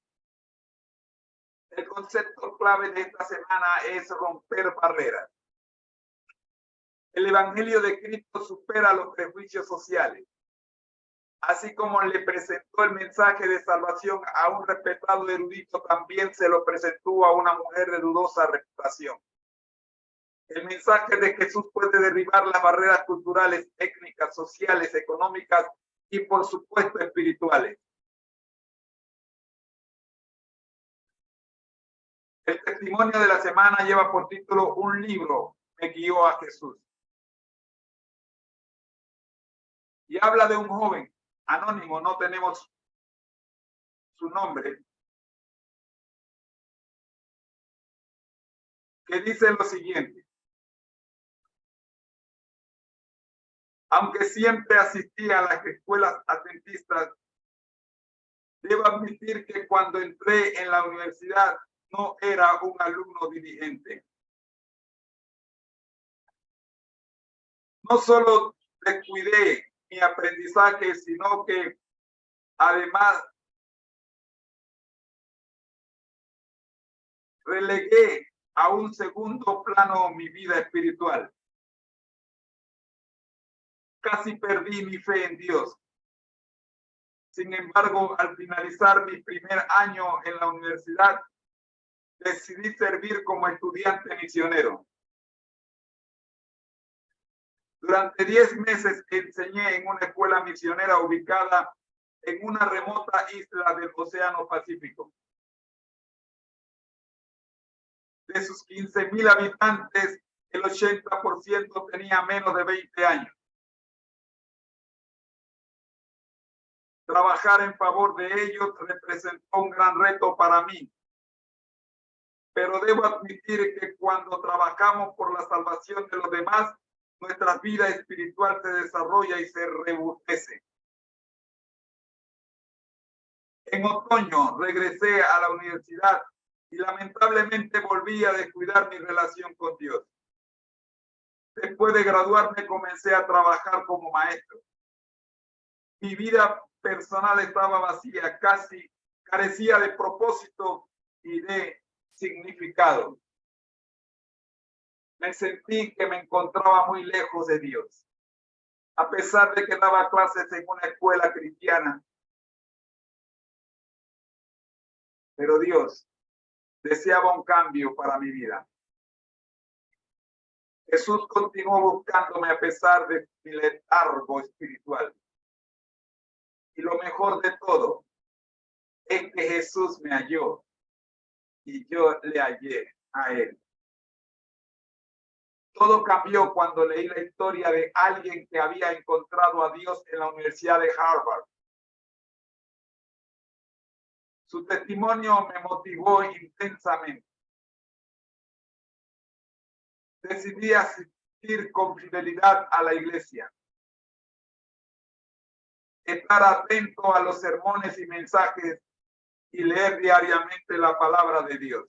El concepto clave de esta semana es romper barreras. El Evangelio de Cristo supera los prejuicios sociales. Así como le presentó el mensaje de salvación a un respetado erudito, también se lo presentó a una mujer de dudosa reputación. El mensaje de Jesús puede derribar las barreras culturales, étnicas, sociales, económicas y, por supuesto, espirituales. El testimonio de la semana lleva por título Un libro me guió a Jesús. Y habla de un joven anónimo, no tenemos su nombre, que dice lo siguiente: aunque siempre asistí a las escuelas adventistas, debo admitir que cuando entré en la universidad no era un alumno diligente. No solo descuidé mi aprendizaje, sino que además relegué a un segundo plano mi vida espiritual. Casi perdí mi fe en Dios. Sin embargo, al finalizar mi primer año en la universidad, decidí servir como estudiante misionero. Durante 10 meses enseñé en una escuela misionera ubicada en una remota isla del Océano Pacífico. De sus 15,000 habitantes, el 80% tenía menos de 20 años. Trabajar en favor de ellos representó un gran reto para mí. Pero debo admitir que cuando trabajamos por la salvación de los demás, nuestra vida espiritual se desarrolla y se rebustece. En otoño regresé a la universidad y lamentablemente volví a descuidar mi relación con Dios. Después de graduarme comencé a trabajar como maestro. Mi vida personal estaba vacía, casi carecía de propósito y de significado. Me sentí que me encontraba muy lejos de Dios. A pesar de que daba clases en una escuela cristiana. Pero Dios deseaba un cambio para mi vida. Jesús continuó buscándome a pesar de mi letargo espiritual. Y lo mejor de todo es que Jesús me halló y yo le hallé a él. Todo cambió cuando leí la historia de alguien que había encontrado a Dios en la Universidad de Harvard. Su testimonio me motivó intensamente. Decidí asistir con fidelidad a la iglesia. Estar atento a los sermones y mensajes y leer diariamente la palabra de Dios.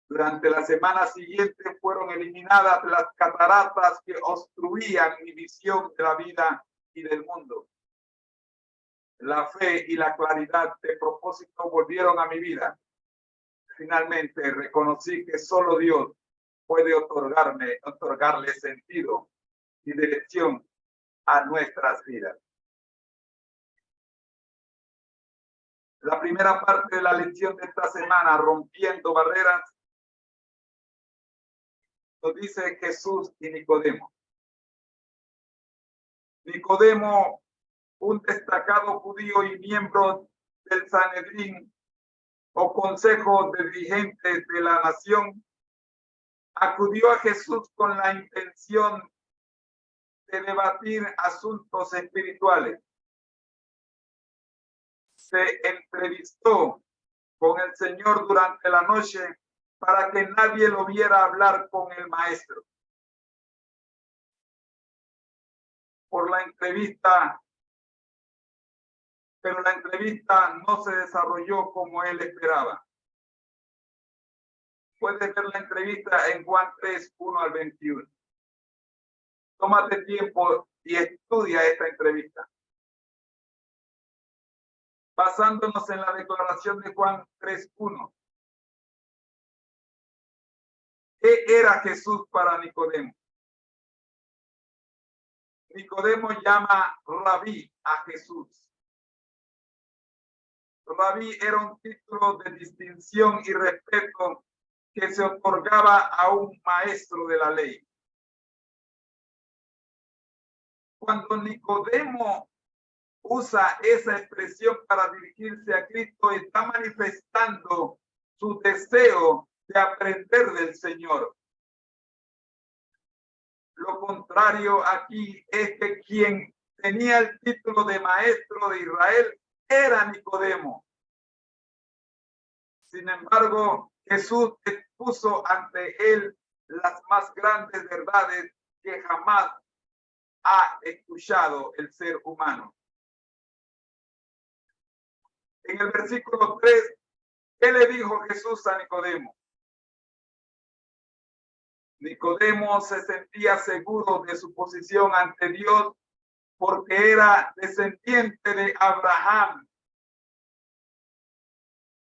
Durante la semana siguiente fueron eliminadas las cataratas que obstruían mi visión de la vida y del mundo. La fe y la claridad de propósito volvieron a mi vida. Finalmente reconocí que solo Dios puede otorgarle sentido y dirección a nuestras vidas. La primera parte de la lección de esta semana, rompiendo barreras, nos dice Jesús y Nicodemo. Nicodemo, un destacado judío y miembro del Sanedrín o consejo de dirigentes de la nación, acudió a Jesús con la intención de debatir asuntos espirituales. Se entrevistó con el Señor durante la noche para que nadie lo viera hablar con el maestro. Pero la entrevista no se desarrolló como él esperaba. Puedes ver la entrevista en Juan 3, 1 al 21. Tómate tiempo y estudia esta entrevista. Basándonos en la declaración de Juan 3:1. ¿Qué era Jesús para Nicodemo? Nicodemo llama Rabí a Jesús. Rabí era un título de distinción y respeto que se otorgaba a un maestro de la ley. Cuando Nicodemo usa esa expresión para dirigirse a Cristo, está manifestando su deseo de aprender del Señor. Lo contrario aquí es que quien tenía el título de maestro de Israel era Nicodemo. Sin embargo, Jesús expuso ante él las más grandes verdades que jamás ha escuchado el ser humano. En el versículo 3, ¿qué le dijo Jesús a Nicodemo? Nicodemo se sentía seguro de su posición ante Dios porque era descendiente de Abraham.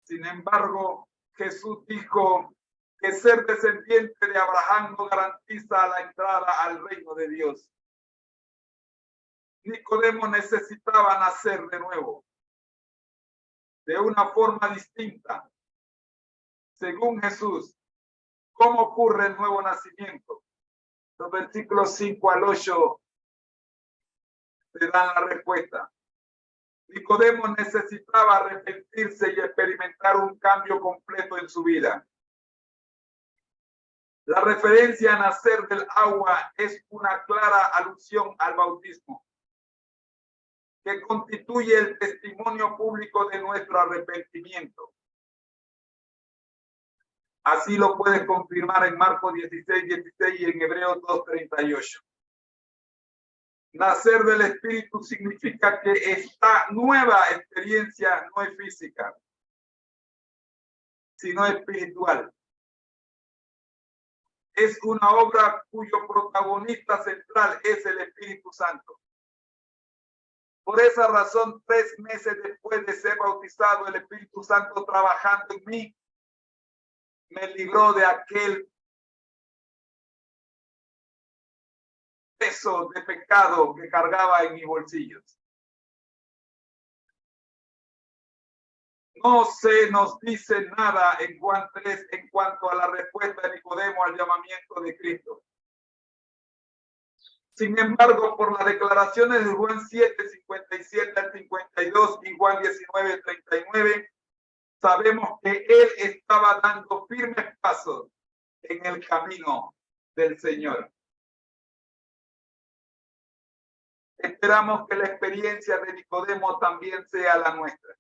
Sin embargo, Jesús dijo que ser descendiente de Abraham no garantiza la entrada al reino de Dios. Nicodemo necesitaba nacer de nuevo, de una forma distinta. Según Jesús, ¿cómo ocurre el nuevo nacimiento? Los versículos 5 al 8 te dan la respuesta. Nicodemo necesitaba arrepentirse y experimentar un cambio completo en su vida. La referencia a nacer del agua es una clara alusión al bautismo, que constituye el testimonio público de nuestro arrepentimiento. Así lo puedes confirmar en Marcos 16:16 y en Hebreos 2:38. Nacer del Espíritu significa que esta nueva experiencia no es física, sino espiritual. Es una obra cuyo protagonista central es el Espíritu Santo. Por esa razón, 3 meses después de ser bautizado, el Espíritu Santo trabajando en mí, me libró de aquel peso de pecado que cargaba en mis bolsillos. No se nos dice nada en Juan 3 en cuanto a la respuesta de Nicodemo al llamamiento de Cristo. Sin embargo, por las declaraciones de Juan 7:57 al 52 y Juan 19:39, sabemos que él estaba dando firmes pasos en el camino del Señor. Esperamos que la experiencia de Nicodemo también sea la nuestra.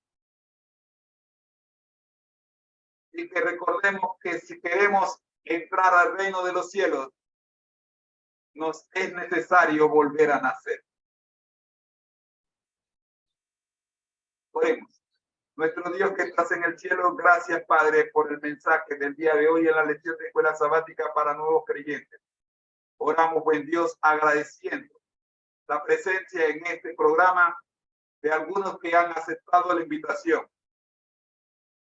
Y que recordemos que si queremos entrar al reino de los cielos, nos es necesario volver a nacer. Oremos. Nuestro Dios que estás en el cielo, gracias Padre por el mensaje del día de hoy en la lección de escuela sabática para nuevos creyentes. Oramos, buen Dios, agradeciendo la presencia en este programa de algunos que han aceptado la invitación.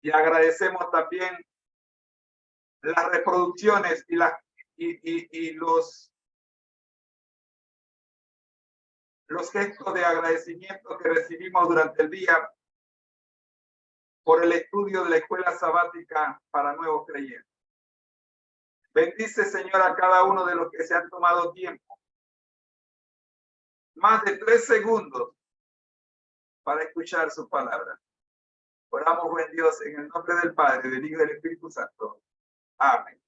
Y agradecemos también las reproducciones y los gestos de agradecimiento que recibimos durante el día por el estudio de la escuela sabática para nuevos creyentes. Bendice, Señor, a cada uno de los que se han tomado tiempo, más de 3 segundos, para escuchar su palabra. Oramos, buen Dios, en el nombre del Padre, del Hijo y del Espíritu Santo. Amén.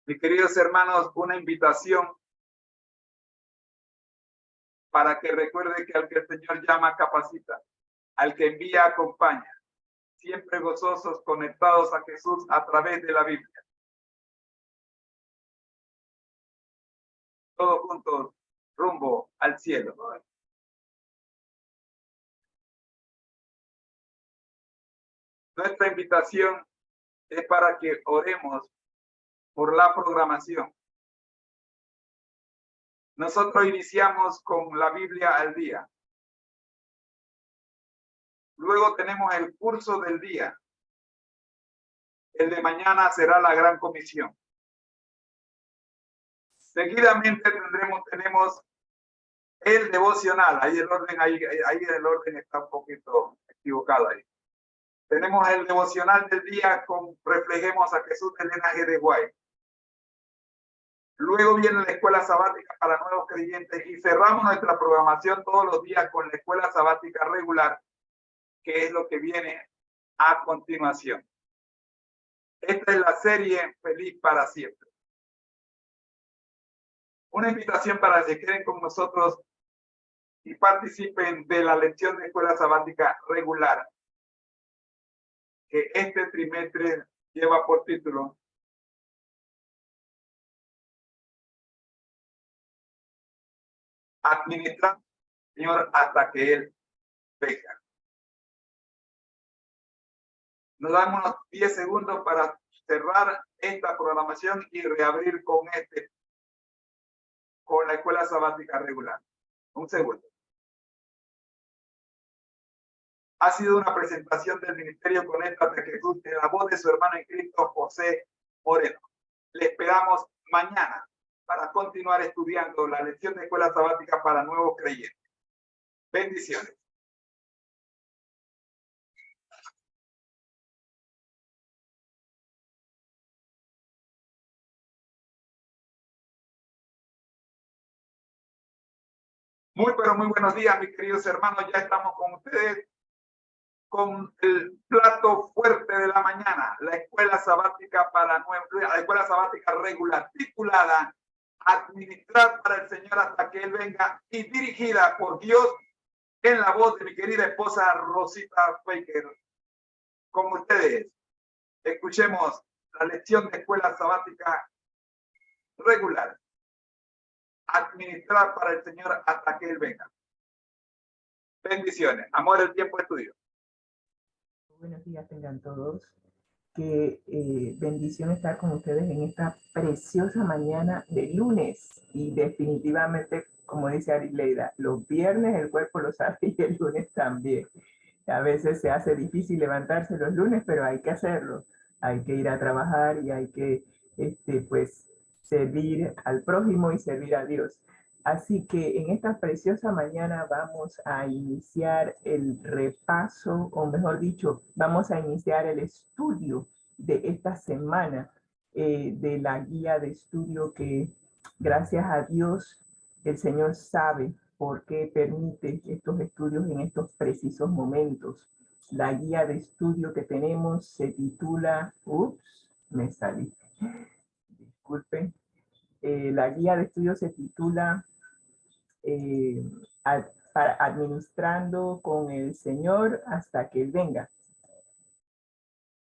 Mis queridos hermanos, una invitación para que recuerde que al que el Señor llama, capacita, al que envía, acompaña, siempre gozosos, conectados a Jesús a través de la Biblia. Todos juntos, rumbo al cielo. Nuestra invitación es para que oremos por la programación. Nosotros iniciamos con la Biblia al día. Luego tenemos el curso del día. El de mañana será la Gran Comisión. Seguidamente tenemos el devocional. Ahí el orden está un poquito equivocado ahí. Tenemos el devocional del día con Reflejemos a Jesús de Elena G. de White. Luego viene la escuela sabática para nuevos creyentes y cerramos nuestra programación todos los días con la escuela sabática regular, que es lo que viene a continuación. Esta es la serie Feliz para Siempre. Una invitación para que se queden con nosotros y participen de la lección de escuela sabática regular, que este trimestre lleva por título Administrar, Señor, hasta que Él venga. Nos damos unos 10 segundos para cerrar esta programación y reabrir con la escuela sabática regular. Un segundo. Ha sido una presentación del Ministerio Conéctate a Jesús en la voz de su hermano en Cristo, José Moreno. Le esperamos mañana para continuar estudiando la lección de escuela sabática para nuevos creyentes. Bendiciones. Pero muy buenos días, mis queridos hermanos. Ya estamos con ustedes con el plato fuerte de la mañana, la escuela sabática la escuela sabática regular, titulada Administrar para el Señor hasta que Él venga, y dirigida por Dios en la voz de mi querida esposa Rosita Faker. Con ustedes, escuchemos la lección de escuela sabática regular. Administrar para el Señor hasta que Él venga. Bendiciones. Amor, el tiempo es tuyo. Buenos días tengan todos. Qué bendición estar con ustedes en esta preciosa mañana de lunes. Y definitivamente, como dice Arileida, los viernes el cuerpo lo sabe y el lunes también. A veces se hace difícil levantarse los lunes, pero hay que hacerlo. Hay que ir a trabajar y hay que pues servir al prójimo y servir a Dios. Así que en esta preciosa mañana vamos a iniciar el repaso, o mejor dicho, vamos a iniciar el estudio de esta semana de la guía de estudio que, gracias a Dios, el Señor sabe por qué permite estos estudios en estos precisos momentos. La guía de estudio que tenemos se titula, me salí, disculpen. La guía de estudio se titula Administrando con el Señor hasta que Él venga.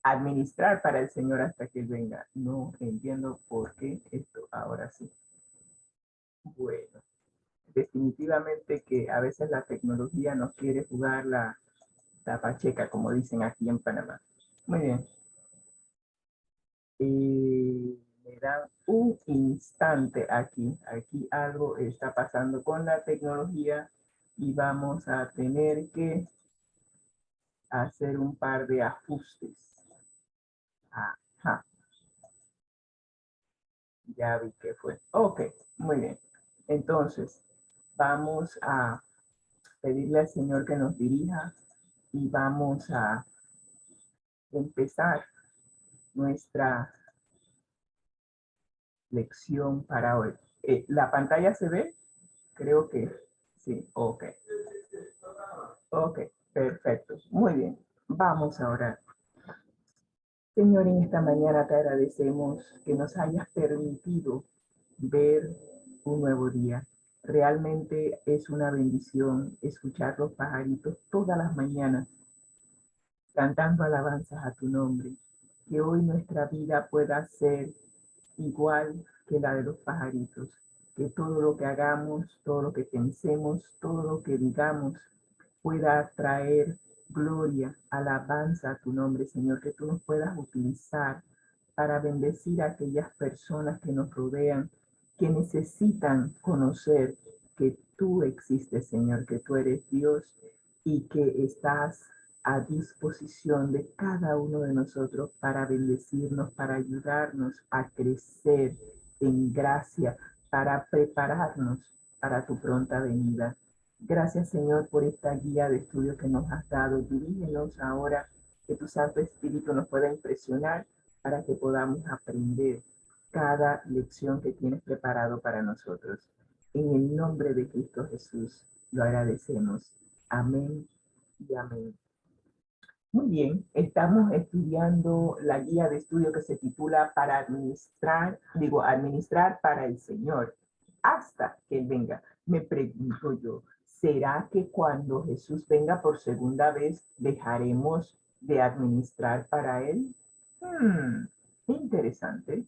Administrar para el Señor hasta que Él venga. No entiendo por qué esto ahora sí. Bueno, definitivamente que a veces la tecnología nos quiere jugar la pacheca, como dicen aquí en Panamá. Muy bien. Me dan un instante aquí algo está pasando con la tecnología y vamos a tener que hacer un par de ajustes. Ajá. Ya vi que fue. Ok, muy bien. Entonces, vamos a pedirle al Señor que nos dirija y vamos a empezar nuestra lección para hoy. ¿La pantalla se ve? Creo que sí. Ok. Ok, perfecto. Muy bien. Vamos a orar. Señor, en esta mañana te agradecemos que nos hayas permitido ver un nuevo día. Realmente es una bendición escuchar los pajaritos todas las mañanas cantando alabanzas a tu nombre. Que hoy nuestra vida pueda ser igual que la de los pajaritos. Que todo lo que hagamos, todo lo que pensemos, todo lo que digamos pueda traer gloria, alabanza a tu nombre, Señor. Que tú nos puedas utilizar para bendecir a aquellas personas que nos rodean, que necesitan conocer que tú existes, Señor, que tú eres Dios y que estás a disposición de cada uno de nosotros para bendecirnos, para ayudarnos a crecer en gracia, para prepararnos para tu pronta venida. Gracias, Señor, por esta guía de estudio que nos has dado. Dirígenos ahora, que tu Santo Espíritu nos pueda impresionar para que podamos aprender cada lección que tienes preparado para nosotros. En el nombre de Cristo Jesús lo agradecemos. Amén y amén. Muy bien, estamos estudiando la guía de estudio que se titula para administrar para el Señor hasta que Él venga. Me pregunto yo, ¿será que cuando Jesús venga por segunda vez dejaremos de administrar para Él? Interesante,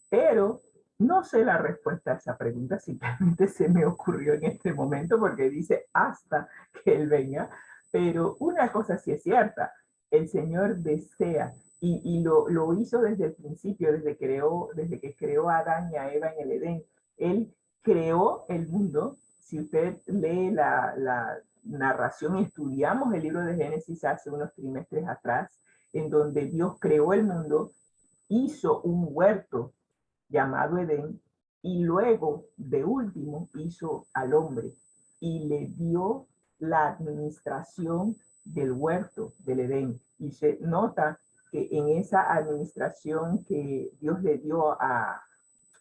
pero no sé la respuesta a esa pregunta, simplemente se me ocurrió en este momento porque dice hasta que Él venga, pero una cosa sí es cierta, el Señor desea y lo hizo desde el principio, desde que creó a Adán y a Eva en el Edén. Él creó el mundo. Si usted lee la narración y estudiamos el libro de Génesis hace unos trimestres atrás, en donde Dios creó el mundo, hizo un huerto llamado Edén y luego, de último, hizo al hombre y le dio la administración del huerto del Edén. Y se nota que en esa administración que Dios le dio a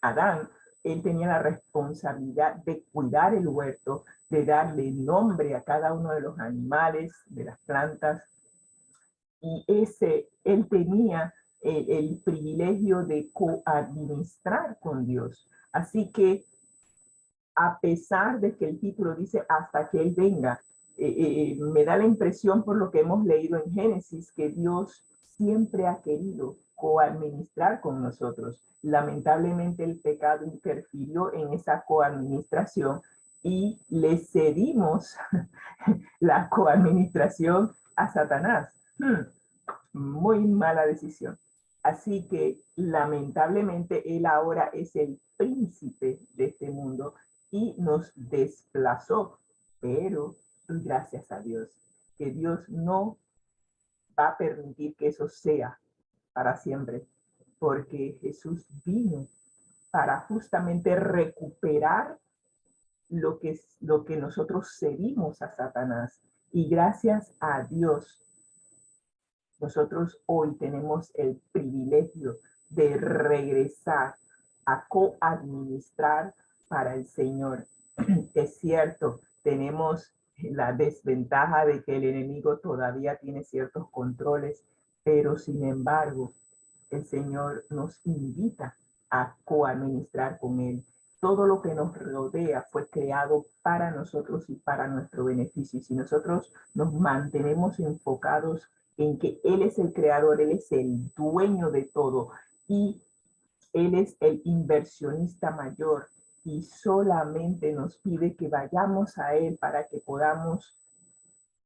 Adán, él tenía la responsabilidad de cuidar el huerto, de darle nombre a cada uno de los animales, de las plantas, y él tenía el privilegio de coadministrar con Dios. Así que, a pesar de que el título dice hasta que Él venga, me da la impresión por lo que hemos leído en Génesis que Dios siempre ha querido coadministrar con nosotros. Lamentablemente el pecado interfirió en esa coadministración y le cedimos la coadministración a Satanás. Muy mala decisión. Así que lamentablemente él ahora es el príncipe de este mundo y nos desplazó, pero gracias a Dios, que Dios no va a permitir que eso sea para siempre, porque Jesús vino para justamente recuperar lo que nosotros cedimos a Satanás. Y gracias a Dios, nosotros hoy tenemos el privilegio de regresar a coadministrar para el Señor. Es cierto, tenemos la desventaja de que el enemigo todavía tiene ciertos controles, pero sin embargo, el Señor nos invita a coadministrar con Él. Todo lo que nos rodea fue creado para nosotros y para nuestro beneficio. Y si nosotros nos mantenemos enfocados en que Él es el creador, Él es el dueño de todo y Él es el inversionista mayor y solamente nos pide que vayamos a Él para que podamos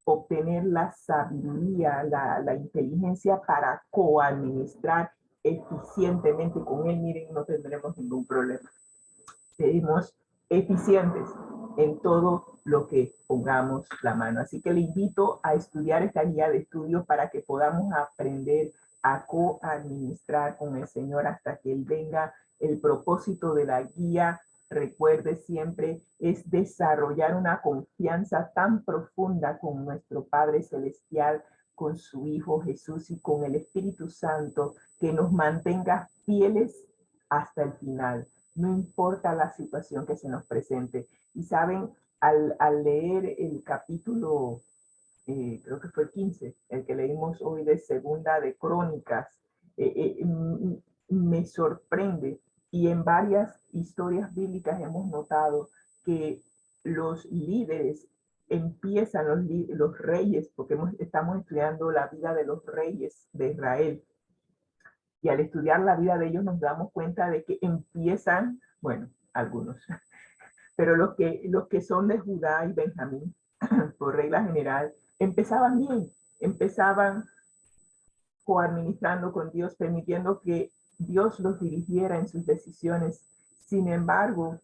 obtener la sabiduría, la inteligencia para coadministrar eficientemente con Él. Miren, no tendremos ningún problema. Seremos eficientes en todo lo que pongamos la mano. Así que le invito a estudiar esta guía de estudio para que podamos aprender a coadministrar con el Señor hasta que Él venga. El propósito de la guía, recuerde siempre, es desarrollar una confianza tan profunda con nuestro Padre Celestial, con su Hijo Jesús y con el Espíritu Santo, que nos mantenga fieles hasta el final. No importa la situación que se nos presente. Y saben, al leer el capítulo, creo que fue 15, el que leímos hoy de Segunda de Crónicas, me sorprende. Y en varias historias bíblicas hemos notado que los líderes empiezan, los reyes, porque estamos estudiando la vida de los reyes de Israel. Y al estudiar la vida de ellos nos damos cuenta de que empiezan, bueno, algunos, pero los que son de Judá y Benjamín, por regla general, empezaban bien, empezaban coadministrando con Dios, permitiendo que Dios los dirigiera en sus decisiones. Sin embargo,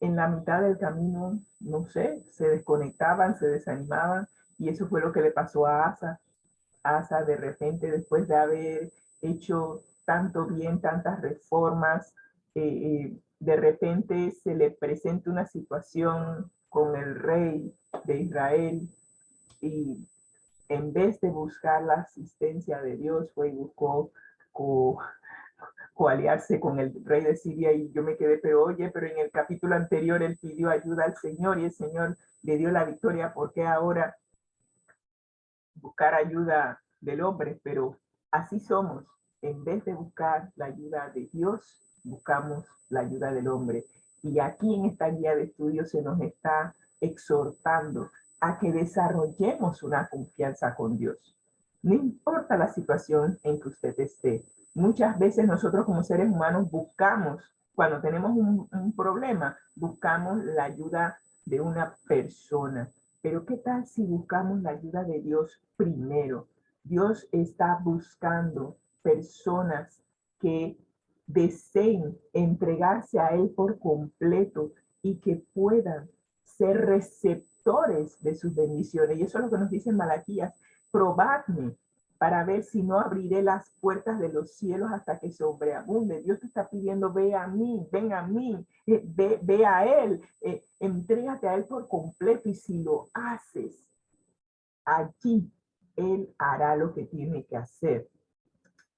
en la mitad del camino, no sé, se desconectaban, se desanimaban, y eso fue lo que le pasó a Asa. Asa, de repente, después de haber hecho tanto bien, tantas reformas, de repente se le presenta una situación con el rey de Israel y en vez de buscar la asistencia de Dios, fue y buscó coaliarse con el rey de Siria, y yo me quedé, pero oye, pero en el capítulo anterior él pidió ayuda al Señor y el Señor le dio la victoria, ¿por qué ahora buscar ayuda del hombre? Pero así somos, en vez de buscar la ayuda de Dios, buscamos la ayuda del hombre. Y aquí en esta guía de estudio se nos está exhortando a que desarrollemos una confianza con Dios. No importa la situación en que usted esté. Muchas veces nosotros como seres humanos buscamos, cuando tenemos un problema, buscamos la ayuda de una persona. Pero ¿qué tal si buscamos la ayuda de Dios primero? Dios está buscando personas que deseen entregarse a Él por completo y que puedan ser receptores de sus bendiciones. Y eso es lo que nos dice Malaquías: probadme para ver si no abriré las puertas de los cielos hasta que sobreabunde. Dios te está pidiendo, ve a mí, ven a mí, ve a Él, entrégate a Él por completo, y si lo haces, allí Él hará lo que tiene que hacer.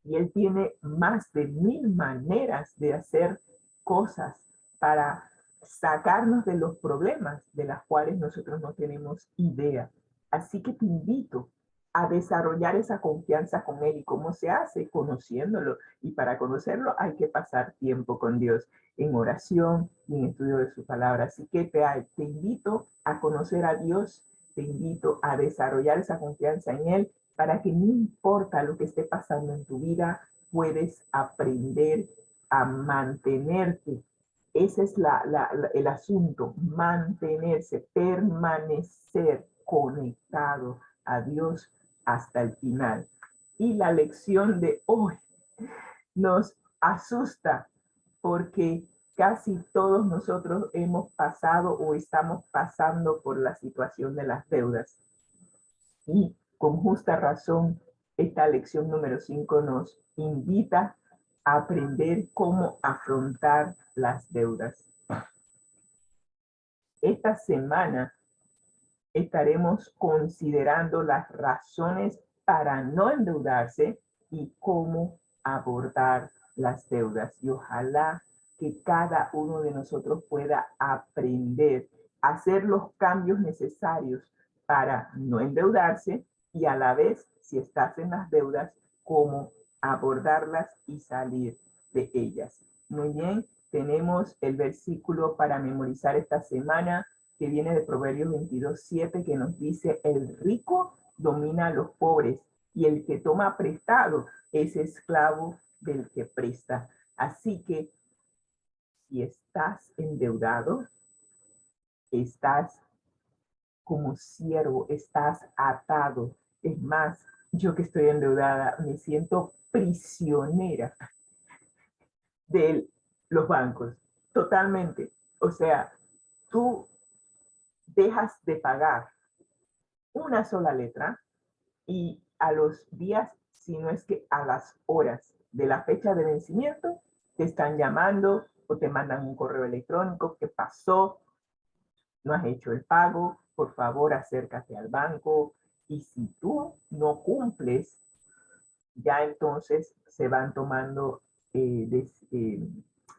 Y Él tiene más de 1000 maneras de hacer cosas para sacarnos de los problemas de las cuales nosotros no tenemos idea. Así que te invito a desarrollar esa confianza con Él. ¿Y cómo se hace? Conociéndolo. Y para conocerlo hay que pasar tiempo con Dios en oración y en estudio de su palabra. Así que te invito a conocer a Dios, te invito a desarrollar esa confianza en Él, para que no importa lo que esté pasando en tu vida, puedes aprender a mantenerte. Ese es el asunto: mantenerse, permanecer conectado a Dios hasta el final. Y la lección de hoy nos asusta, porque casi todos nosotros hemos pasado o estamos pasando por la situación de las deudas. Y con justa razón, esta lección número 5 nos invita a aprender cómo afrontar las deudas. Esta semana estaremos considerando las razones para no endeudarse y cómo abordar las deudas. Y ojalá que cada uno de nosotros pueda aprender a hacer los cambios necesarios para no endeudarse, y a la vez, si estás en las deudas, cómo abordarlas y salir de ellas. Muy bien, tenemos el versículo para memorizar esta semana, que viene de Proverbios 22:7, que nos dice: el rico domina a los pobres y el que toma prestado es esclavo del que presta. Así que si estás endeudado, estás como siervo, estás atado. Es más, yo que estoy endeudada, me siento prisionera de los bancos, totalmente. O sea, tú dejas de pagar una sola letra y a los días, si no es que a las horas de la fecha de vencimiento, te están llamando o te mandan un correo electrónico: ¿qué pasó? No has hecho el pago, por favor acércate al banco. Y si tú no cumples, ya entonces se van tomando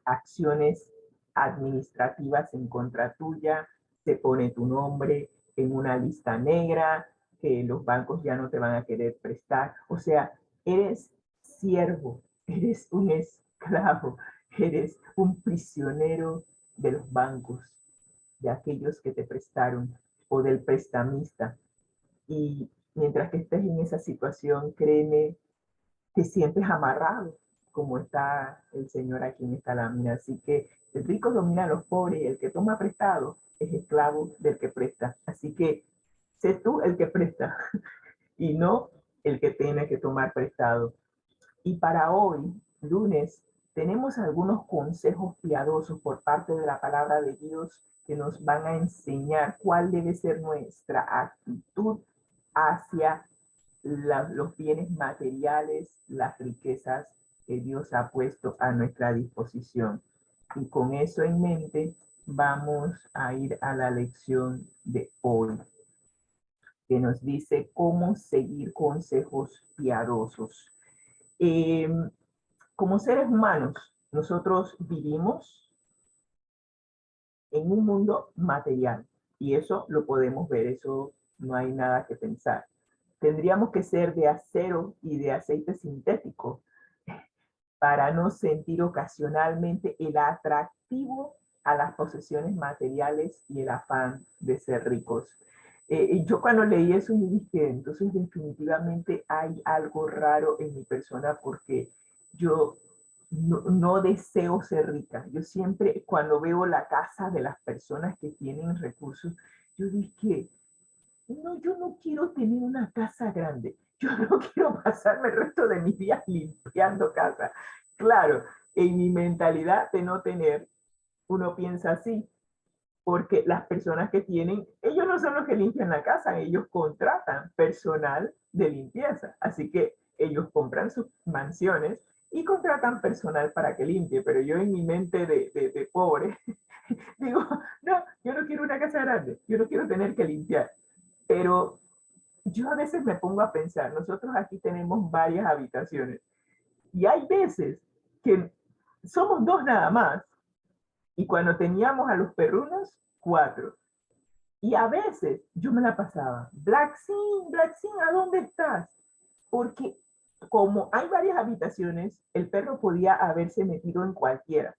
acciones administrativas en contra tuya, se pone tu nombre en una lista negra, que los bancos ya no te van a querer prestar. O sea, eres siervo, eres un esclavo, eres un prisionero de los bancos, de aquellos que te prestaron, o del prestamista. Y mientras que estés en esa situación, créeme, te sientes amarrado, como está el Señor aquí en esta lámina. Así que el rico domina a los pobres y el que toma prestado es esclavo del que presta. Así que sé tú el que presta y no el que tiene que tomar prestado. Y para hoy, lunes, tenemos algunos consejos piadosos por parte de la palabra de Dios que nos van a enseñar cuál debe ser nuestra actitud hacia los bienes materiales, las riquezas que Dios ha puesto a nuestra disposición. Y con eso en mente, vamos a ir a la lección de hoy, que nos dice cómo seguir consejos piadosos. Como seres humanos, nosotros vivimos en un mundo material y eso lo podemos ver, eso no hay nada que pensar. Tendríamos que ser de acero y de aceite sintético para no sentir ocasionalmente el atractivo a las posesiones materiales y el afán de ser ricos. Yo cuando leí eso me dije, entonces definitivamente hay algo raro en mi persona porque yo no deseo ser rica. Yo siempre, cuando veo la casa de las personas que tienen recursos, yo dije, no, yo no quiero tener una casa grande. Yo no quiero pasarme el resto de mis días limpiando casa. Claro, en mi mentalidad de no tener, uno piensa así, porque las personas que tienen, ellos no son los que limpian la casa, ellos contratan personal de limpieza. Así que ellos compran sus mansiones y contratan personal para que limpie. Pero yo en mi mente de pobre, digo, no, yo no quiero una casa grande, yo no quiero tener que limpiar. Pero yo a veces me pongo a pensar, nosotros aquí tenemos varias habitaciones y hay veces que somos dos nada más y cuando teníamos a los perrunos, 4. Y a veces yo me la pasaba, Blacksin, ¿a dónde estás? Porque como hay varias habitaciones, el perro podía haberse metido en cualquiera.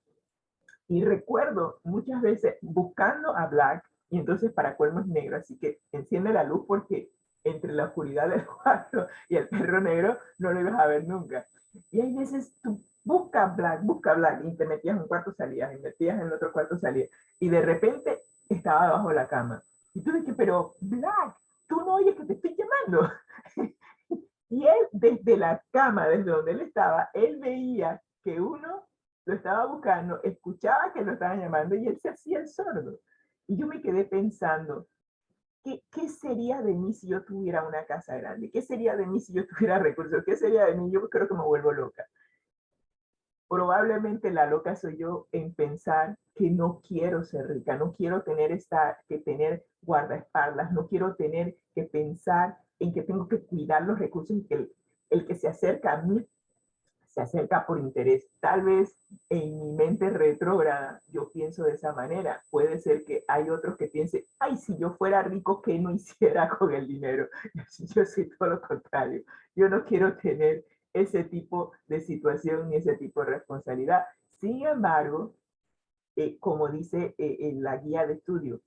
Y recuerdo muchas veces buscando a Black, y entonces para colmo es negro, así que enciende la luz porque entre la oscuridad del cuarto y el perro negro no lo ibas a ver nunca. Y hay veces tú busca Black, y te metías en un cuarto, salías, y metías en el otro cuarto, salías. Y de repente estaba debajo de la cama. Y tú dices, pero Black, tú no oyes que te estoy llamando. Y él desde la cama, desde donde él estaba, él veía que uno lo estaba buscando, escuchaba que lo estaban llamando y él se hacía el sordo. Y yo me quedé pensando, ¿qué sería de mí si yo tuviera una casa grande? ¿Qué sería de mí si yo tuviera recursos? ¿Qué sería de mí? Yo creo que me vuelvo loca. Probablemente la loca soy yo en pensar que no quiero ser rica, no quiero tener que tener guardaespaldas, no quiero tener que pensar en que tengo que cuidar los recursos y que el que se acerca a mí se acerca por interés. Tal vez en mi mente retrógrada yo pienso de esa manera. Puede ser que hay otros que piensen, ay, si yo fuera rico, ¿qué no hiciera con el dinero? Yo soy todo lo contrario. Yo no quiero tener ese tipo de situación ni ese tipo de responsabilidad. Sin embargo, como dice en la guía de estudio,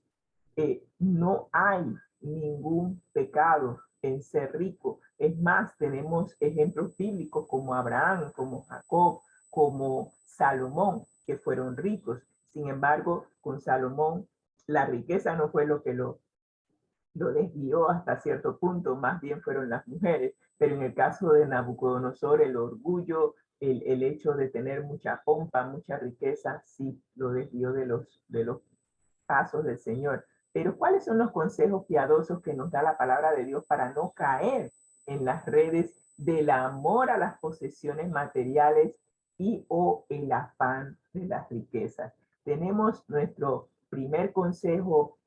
no hay ningún pecado en ser rico. Es más, tenemos ejemplos bíblicos como Abraham, como Jacob, como Salomón, que fueron ricos. Sin embargo, con Salomón, la riqueza no fue lo que lo desvió hasta cierto punto, más bien fueron las mujeres. Pero en el caso de Nabucodonosor, el orgullo, el hecho de tener mucha pompa, mucha riqueza, sí lo desvió de los pasos del Señor. Pero ¿cuáles son los consejos piadosos que nos da la palabra de Dios para no caer en las redes del amor a las posesiones materiales y o el afán de las riquezas? Tenemos nuestro primer consejo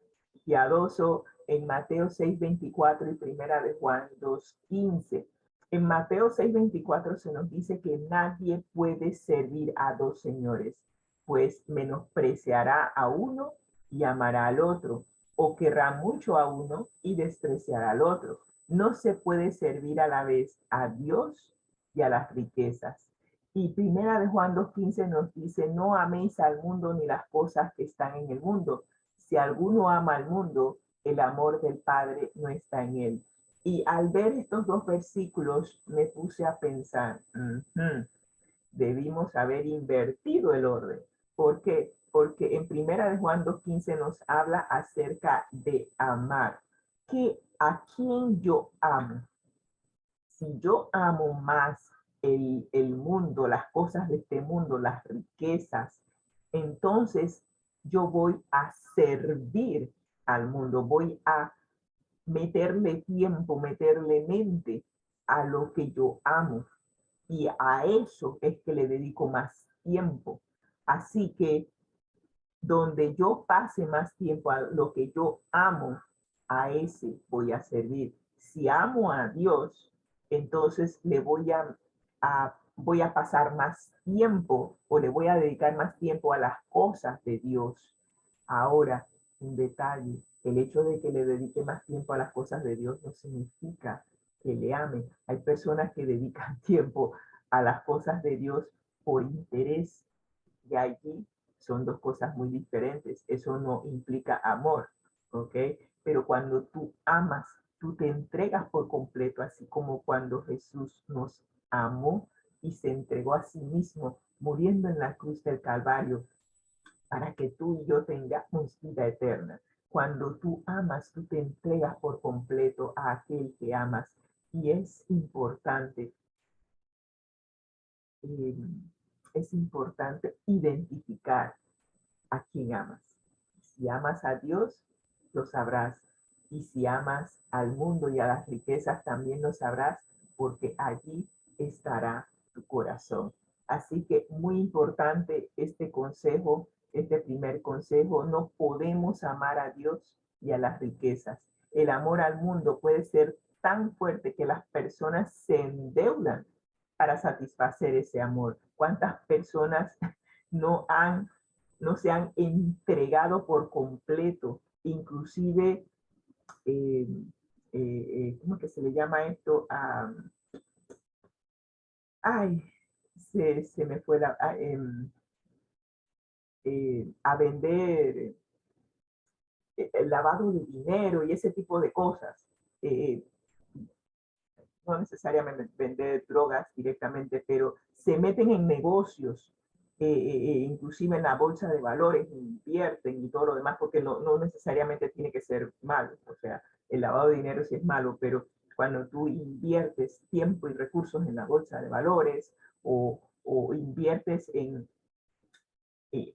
piadoso en Mateo 6:24 y primera de Juan 2:15. En Mateo 6:24 se nos dice que nadie puede servir a dos señores, pues menospreciará a uno y amará al otro, o querrá mucho a uno y despreciará al otro. No se puede servir a la vez a Dios y a las riquezas. Y primera de Juan 2:15 nos dice, no améis al mundo ni las cosas que están en el mundo. Si alguno ama al mundo, el amor del Padre no está en él. Y al ver estos dos versículos me puse a pensar, debimos haber invertido el orden. ¿Por qué? Porque en primera de Juan 2:15 nos habla acerca de amar. ¿A quién yo amo? Si yo amo más el mundo, las cosas de este mundo, las riquezas, entonces yo voy a servir al mundo, voy a meterle tiempo, meterle mente a lo que yo amo. Y a eso es que le dedico más tiempo. Así que donde yo pase más tiempo a lo que yo amo, a ese voy a servir. Si amo a Dios, entonces le voy a pasar más tiempo o le voy a dedicar más tiempo a las cosas de Dios. Ahora, un detalle, el hecho de que le dedique más tiempo a las cosas de Dios no significa que le ame. Hay personas que dedican tiempo a las cosas de Dios por interés, y allí son dos cosas muy diferentes. Eso no implica amor, ¿ok? Pero cuando tú amas, tú te entregas por completo, así como cuando Jesús nos amó y se entregó a sí mismo, muriendo en la cruz del Calvario, para que tú y yo tengamos vida eterna. Cuando tú amas, tú te entregas por completo a aquel que amas. Y eh, es importante identificar a quién amas. Si amas a Dios, lo sabrás. Y si amas al mundo y a las riquezas, también lo sabrás, porque allí estará tu corazón. Así que muy importante este consejo, este primer consejo. No podemos amar a Dios y a las riquezas. El amor al mundo puede ser tan fuerte que las personas se endeudan para satisfacer ese amor. ¿Cuántas personas no han no se han entregado por completo, inclusive, ¿cómo que se le llama esto? Ay, se me fue a vender el lavado de dinero y ese tipo de cosas. Eh, no necesariamente vender drogas directamente, pero se meten en negocios, inclusive en la bolsa de valores, invierten y todo lo demás, porque no necesariamente tiene que ser malo. O sea, el lavado de dinero sí es malo, pero cuando tú inviertes tiempo y recursos en la bolsa de valores o inviertes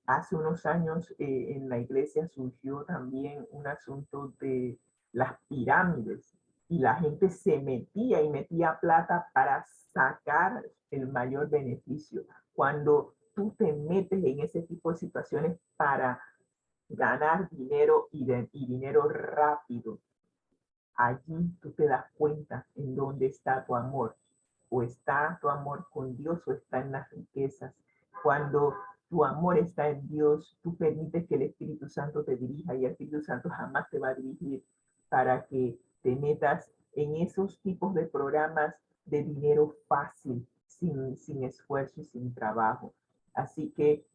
hace unos años en la iglesia surgió también un asunto de las pirámides y la gente se metía y metía plata para sacar el mayor beneficio. Cuando tú te metes en ese tipo de situaciones para ganar dinero y dinero rápido, allí tú te das cuenta en dónde está tu amor. O está tu amor con Dios o está en las riquezas. Cuando tu amor está en Dios, tú permites que el Espíritu Santo te dirija y el Espíritu Santo jamás te va a dirigir para que te metas en esos tipos de programas de dinero fácil, sin esfuerzo y sin trabajo. Así que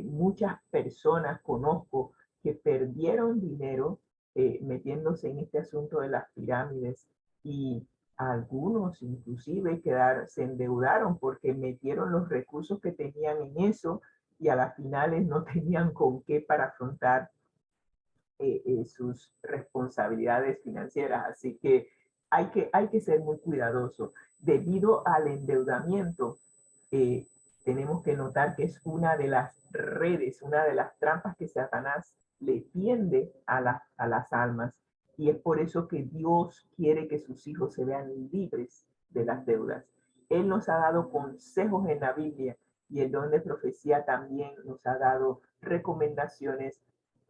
muchas personas conozco que perdieron dinero metiéndose en este asunto de las pirámides y algunos inclusive se endeudaron porque metieron los recursos que tenían en eso y a las finales no tenían con qué para afrontar sus responsabilidades financieras. Así que hay que ser muy cuidadoso. Debido al endeudamiento, eh, tenemos que notar que es una de las redes, una de las trampas que Satanás le tiende a las almas. Y es por eso que Dios quiere que sus hijos se vean libres de las deudas. Él nos ha dado consejos en la Biblia y el don de profecía también nos ha dado recomendaciones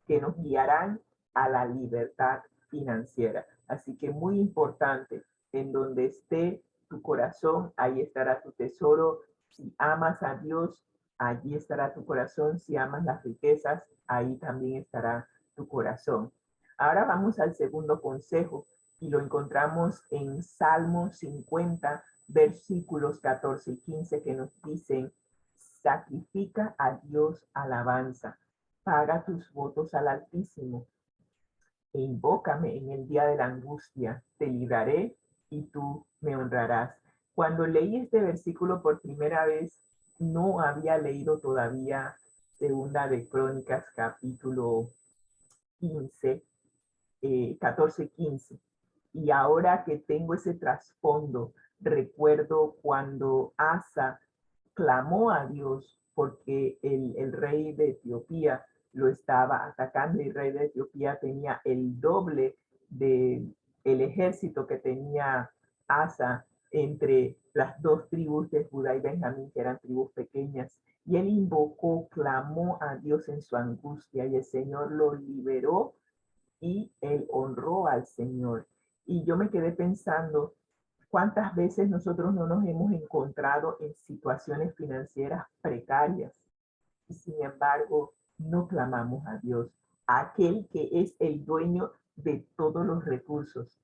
que nos guiarán a la libertad financiera. Así que muy importante, en donde esté tu corazón, ahí estará tu tesoro. Si amas a Dios, allí estará tu corazón. Si amas las riquezas, ahí también estará tu corazón. Ahora vamos al segundo consejo y lo encontramos en Salmo 50, versículos 14 y 15 que nos dicen: sacrifica a Dios alabanza, paga tus votos al Altísimo e invócame en el día de la angustia, te libraré y tú me honrarás. Cuando leí este versículo por primera vez, no había leído todavía Segunda de Crónicas, capítulo 15, 14, 15. Y ahora que tengo ese trasfondo, recuerdo cuando Asa clamó a Dios porque el rey de Etiopía lo estaba atacando y el rey de Etiopía tenía el doble de el ejército que tenía Asa. entre las dos tribus de Judá y Benjamín, que eran tribus pequeñas. Y él invocó, clamó a Dios en su angustia y el Señor lo liberó y él honró al Señor. Y yo me quedé pensando, ¿cuántas veces nosotros no nos hemos encontrado en situaciones financieras precarias y sin embargo no clamamos a Dios, a aquel que es el dueño de todos los recursos?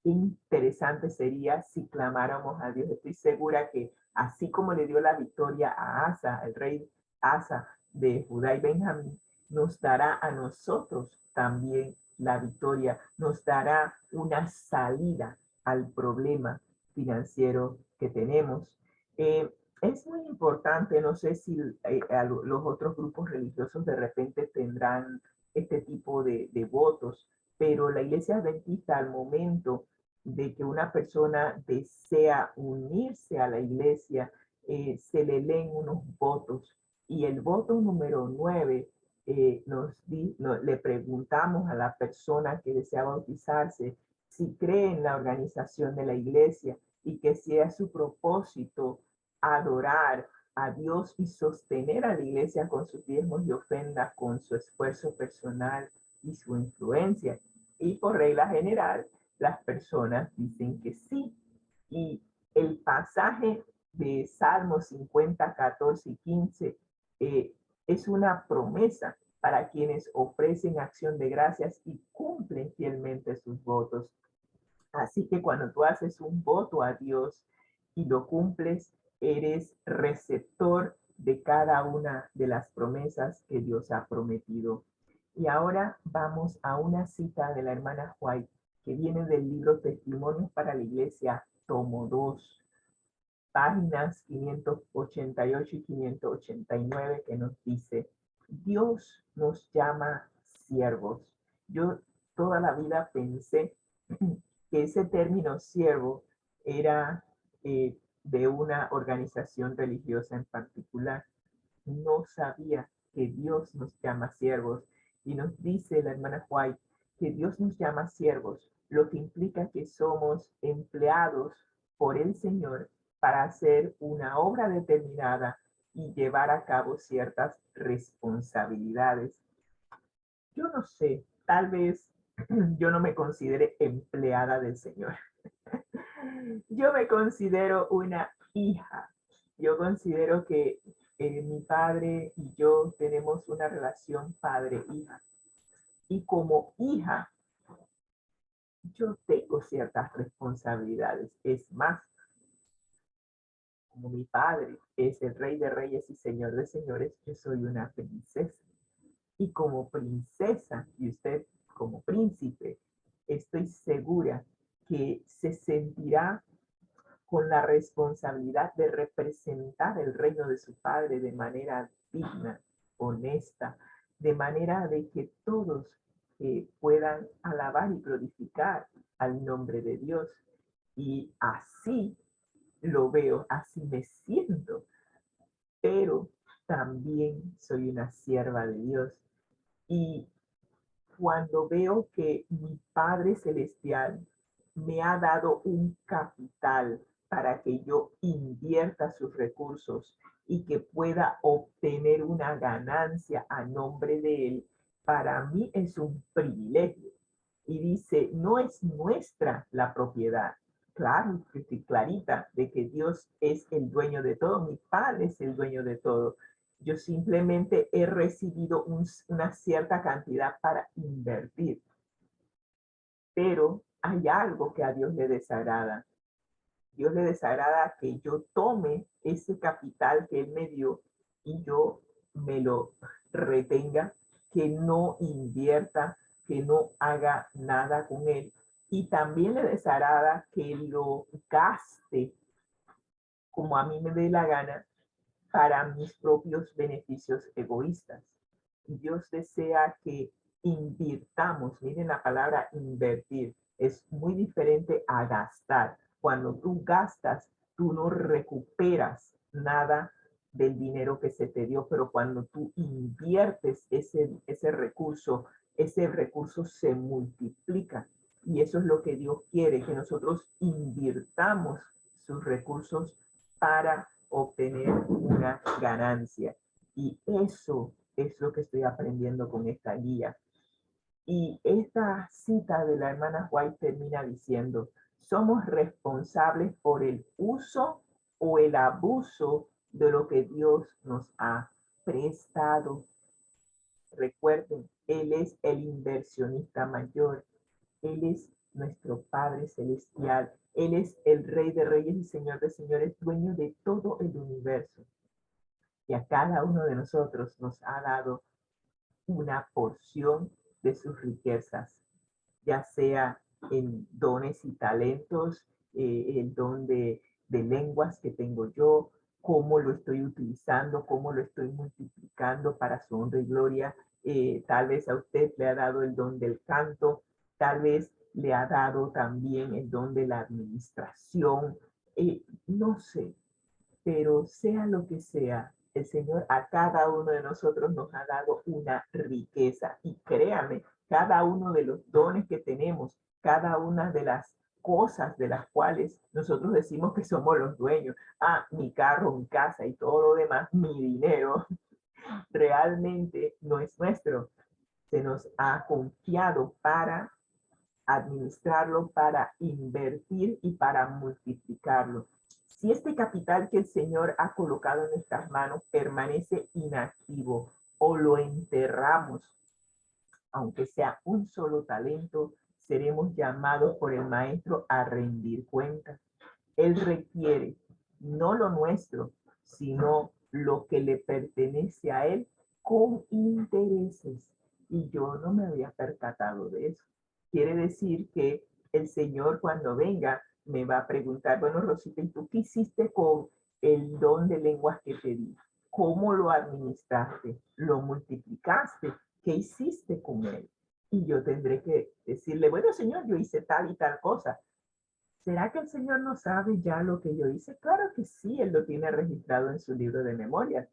Qué interesante sería si clamáramos a Dios. Estoy segura que así como le dio la victoria a Asa, el rey Asa de Judá y Benjamín, nos dará a nosotros también la victoria, nos dará una salida al problema financiero que tenemos. Es muy importante, no sé si los otros grupos religiosos de repente tendrán este tipo de votos, pero la Iglesia Adventista, al momento de que una persona desea unirse a la iglesia, se le leen unos votos. Y el voto número 9, le preguntamos a la persona que desea bautizarse si cree en la organización de la iglesia y que sea su propósito adorar a Dios y sostener a la iglesia con sus diezmos y ofrendas, con su esfuerzo personal y su influencia. Y por regla general, las personas dicen que sí. Y el pasaje de Salmos 50, 14 y 15 es una promesa para quienes ofrecen acción de gracias y cumplen fielmente sus votos. Así que cuando tú haces un voto a Dios y lo cumples, eres receptor de cada una de las promesas que Dios ha prometido. Y ahora vamos a una cita de la hermana White que viene del libro Testimonios para la Iglesia, tomo 2, páginas 588 y 589, que nos dice: Dios nos llama siervos. Yo toda la vida pensé que ese término siervo era de una organización religiosa en particular. No sabía que Dios nos llama siervos. Y nos dice la hermana White que Dios nos llama siervos, lo que implica que somos empleados por el Señor para hacer una obra determinada y llevar a cabo ciertas responsabilidades. Yo no sé, tal vez yo no me considere empleada del Señor. Yo me considero una hija. Yo considero que mi padre y yo tenemos una relación padre-hija. Y como hija, yo tengo ciertas responsabilidades. Es más, como mi padre es el Rey de Reyes y Señor de Señores, yo soy una princesa. Y como princesa, y usted como príncipe, estoy segura que se sentirá con la responsabilidad de representar el reino de su padre de manera digna, honesta, de manera de que todos puedan alabar y glorificar al nombre de Dios. Y así lo veo, así me siento, pero también soy una sierva de Dios. Y cuando veo que mi Padre Celestial me ha dado un capital para que yo invierta sus recursos y que pueda obtener una ganancia a nombre de Él, para mí es un privilegio. Y dice, no es nuestra la propiedad. Claro, clarita de que Dios es el dueño de todo, mi Padre es el dueño de todo. Yo simplemente he recibido una cierta cantidad para invertir. Pero hay algo que a Dios le desagrada. Dios le desagrada que yo tome ese capital que Él me dio y yo me lo retenga, que no invierta, que no haga nada con él. Y también le desagrada que lo gaste como a mí me dé la gana para mis propios beneficios egoístas. Dios desea que invirtamos. Miren la palabra invertir. Es muy diferente a gastar. Cuando tú gastas, tú no recuperas nada del dinero que se te dio, pero cuando tú inviertes ese recurso se multiplica. Y eso es lo que Dios quiere, que nosotros invirtamos sus recursos para obtener una ganancia. Y eso es lo que estoy aprendiendo con esta guía. Y esta cita de la hermana White termina diciendo, somos responsables por el uso o el abuso de lo que Dios nos ha prestado. Recuerden, Él es el inversionista mayor. Él es nuestro Padre Celestial. Él es el Rey de Reyes y Señor de Señores, dueño de todo el universo. Y a cada uno de nosotros nos ha dado una porción de sus riquezas, ya sea en dones y talentos, el don de lenguas que tengo yo, cómo lo estoy utilizando, cómo lo estoy multiplicando para su honra y gloria. Tal vez a usted le ha dado el don del canto, tal vez le ha dado también el don de la administración, no sé, pero sea lo que sea, el Señor a cada uno de nosotros nos ha dado una riqueza. Y créame, cada uno de los dones que tenemos, cada una de las cosas de las cuales nosotros decimos que somos los dueños, mi carro, mi casa y todo lo demás, mi dinero, realmente no es nuestro. Se nos ha confiado para administrarlo, para invertir y para multiplicarlo. Si este capital que el Señor ha colocado en nuestras manos permanece inactivo o lo enterramos, aunque sea un solo talento, seremos llamados por el Maestro a rendir cuentas. Él requiere no lo nuestro, sino lo que le pertenece a Él con intereses. Y yo no me había percatado de eso. Quiere decir que el Señor cuando venga me va a preguntar, bueno, Rosita, ¿y tú qué hiciste con el don de lenguas que te di? ¿Cómo lo administraste? ¿Lo multiplicaste? ¿Qué hiciste con él? Y yo tendré que decirle, bueno, Señor, yo hice tal y tal cosa. ¿Será que el Señor no sabe ya lo que yo hice? Claro que sí, Él lo tiene registrado en su libro de memorias,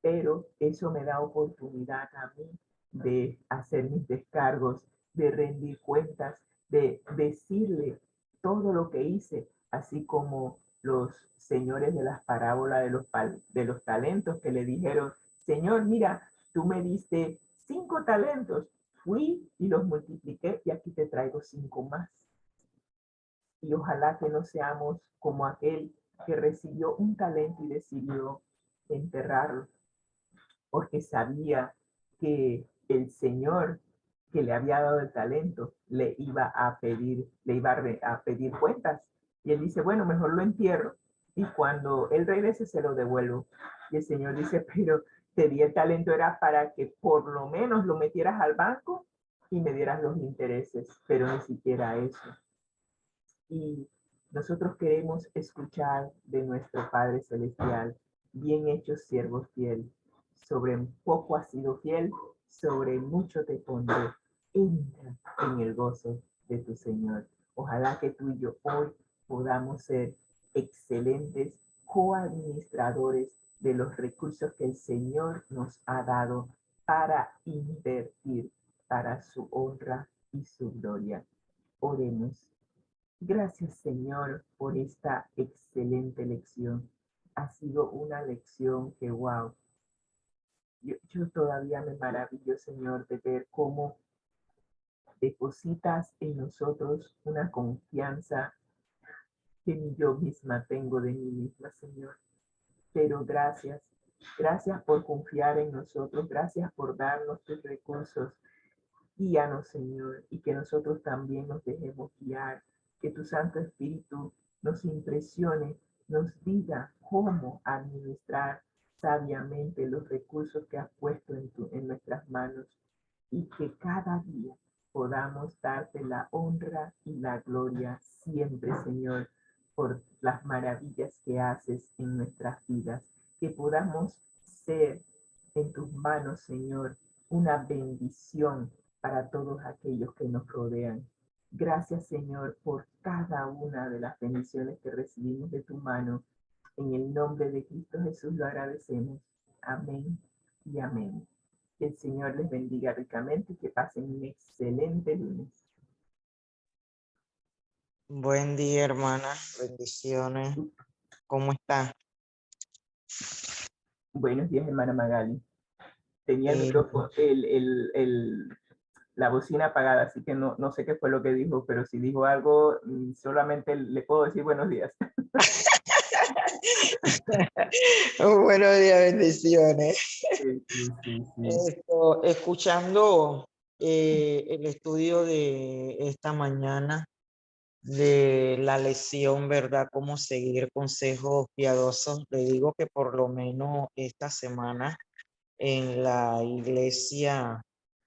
pero eso me da oportunidad a mí de hacer mis descargos, de rendir cuentas, de decirle todo lo que hice, así como los señores de las parábolas de los talentos que le dijeron, Señor, mira, tú me diste 5 talentos, fui y los multipliqué y aquí te traigo 5 más. Y ojalá que no seamos como aquel que recibió un talento y decidió enterrarlo, porque sabía que el Señor que le había dado el talento le iba a pedir cuentas. Y él dice, bueno, mejor lo entierro. Y cuando él regrese se lo devuelvo. Y el Señor dice, pero te di el talento, era para que por lo menos lo metieras al banco y me dieras los intereses, pero ni siquiera eso. Y nosotros queremos escuchar de nuestro Padre Celestial, bien hecho siervo fiel, sobre poco has sido fiel, sobre mucho te pondré, entra en el gozo de tu Señor. Ojalá que tú y yo hoy podamos ser excelentes coadministradores de los recursos que el Señor nos ha dado para invertir para su honra y su gloria. Oremos. Gracias, Señor, por esta excelente lección. Ha sido una lección que, wow, yo todavía me maravillo, Señor, de ver cómo depositas en nosotros una confianza que ni yo misma tengo de mí misma, Señor. Pero gracias, gracias por confiar en nosotros, gracias por darnos tus recursos. Guíanos, Señor, y que nosotros también nos dejemos guiar, que tu Santo Espíritu nos impresione, nos diga cómo administrar sabiamente los recursos que has puesto en nuestras manos y que cada día podamos darte la honra y la gloria siempre, Señor, por las maravillas que haces en nuestras vidas, que podamos ser en tus manos, Señor, una bendición para todos aquellos que nos rodean. Gracias, Señor, por cada una de las bendiciones que recibimos de tu mano. En el nombre de Cristo Jesús lo agradecemos. Amén y amén. Que el Señor les bendiga ricamente y que pasen un excelente lunes. Buen día, hermana. Bendiciones. ¿Cómo está? Buenos días, hermana Magali. Tenía el Eh, micrófono, la bocina apagada, así que no sé qué fue lo que dijo, pero si dijo algo, solamente le puedo decir buenos días. Buenos días, bendiciones. Sí. Escuchando el estudio de esta mañana de la lección, ¿verdad? Cómo seguir consejos piadosos. Le digo que por lo menos esta semana en la iglesia,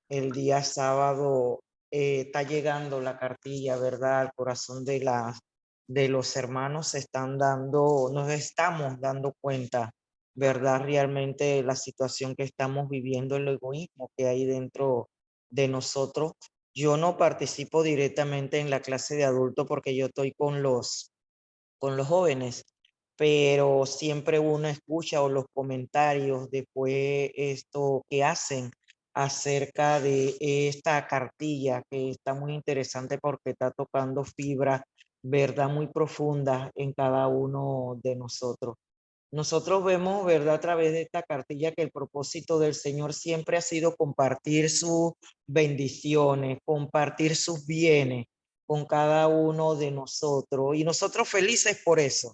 el día sábado, está llegando la cartilla, ¿verdad? Al corazón de los hermanos se están dando, nos estamos dando cuenta, ¿verdad? Realmente de la situación que estamos viviendo, el egoísmo que hay dentro de nosotros. Yo no participo directamente en la clase de adultos porque yo estoy con los jóvenes, pero siempre uno escucha o los comentarios después esto que hacen acerca de esta cartilla que está muy interesante porque está tocando fibras, verdad, muy profundas en cada uno de nosotros. Nosotros vemos, ¿verdad?, a través de esta cartilla que el propósito del Señor siempre ha sido compartir sus bendiciones, compartir sus bienes con cada uno de nosotros y nosotros felices por eso.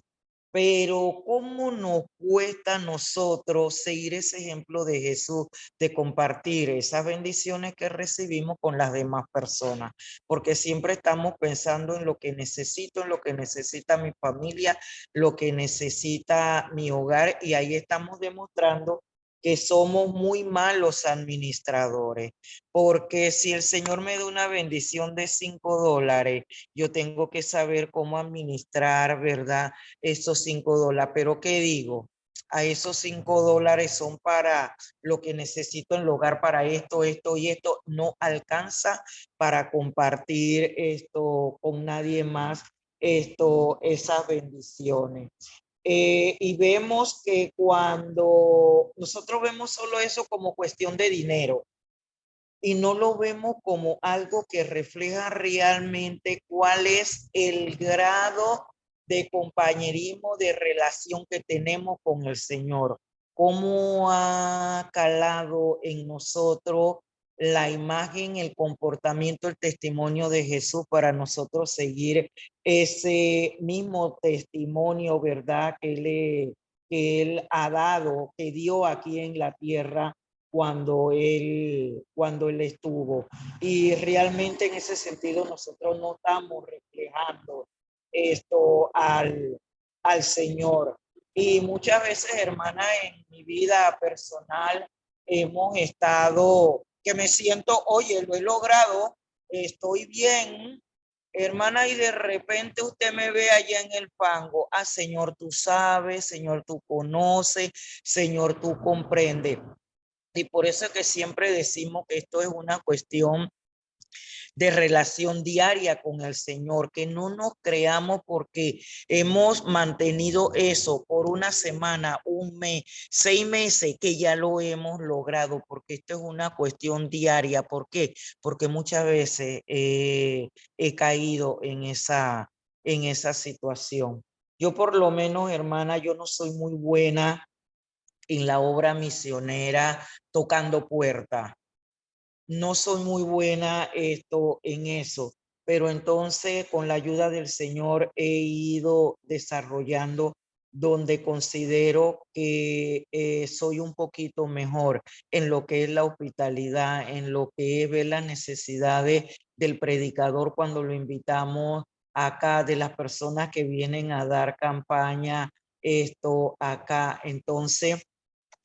Pero ¿cómo nos cuesta a nosotros seguir ese ejemplo de Jesús, de compartir esas bendiciones que recibimos con las demás personas? Porque siempre estamos pensando en lo que necesito, en lo que necesita mi familia, lo que necesita mi hogar, y ahí estamos demostrando que somos muy malos administradores, porque si el Señor me da una bendición de $5, yo tengo que saber cómo administrar, ¿verdad?, esos $5. Pero ¿qué digo? A esos $5 son para lo que necesito en el hogar, para esto, esto y esto. No alcanza para compartir esto con nadie más, esas bendiciones. Y vemos que cuando nosotros vemos solo eso como cuestión de dinero y no lo vemos como algo que refleja realmente cuál es el grado de compañerismo, de relación que tenemos con el Señor, cómo ha calado en nosotros la imagen, el comportamiento, el testimonio de Jesús para nosotros seguir ese mismo testimonio, ¿verdad?, que él ha dado, que dio aquí en la tierra cuando él estuvo. Y realmente en ese sentido nosotros no estamos reflejando esto al Señor. Y muchas veces, hermana, en mi vida personal hemos estado, que me siento, oye, lo he logrado, estoy bien, hermana, y de repente usted me ve allá en el fango. Ah, Señor, tú sabes, Señor, tú conoces, Señor, tú comprendes. Y por eso es que siempre decimos que esto es una cuestión de relación diaria con el Señor, que no nos creamos porque hemos mantenido eso por una semana, un mes, 6 meses, que ya lo hemos logrado, porque esto es una cuestión diaria. ¿Por qué? Porque muchas veces he caído en esa situación. Yo por lo menos, hermana, yo no soy muy buena en la obra misionera tocando puertas. No soy muy buena en eso, pero entonces con la ayuda del Señor he ido desarrollando donde considero que soy un poquito mejor en lo que es la hospitalidad, en lo que es ver las necesidades del predicador cuando lo invitamos acá, de las personas que vienen a dar campaña, acá. Entonces,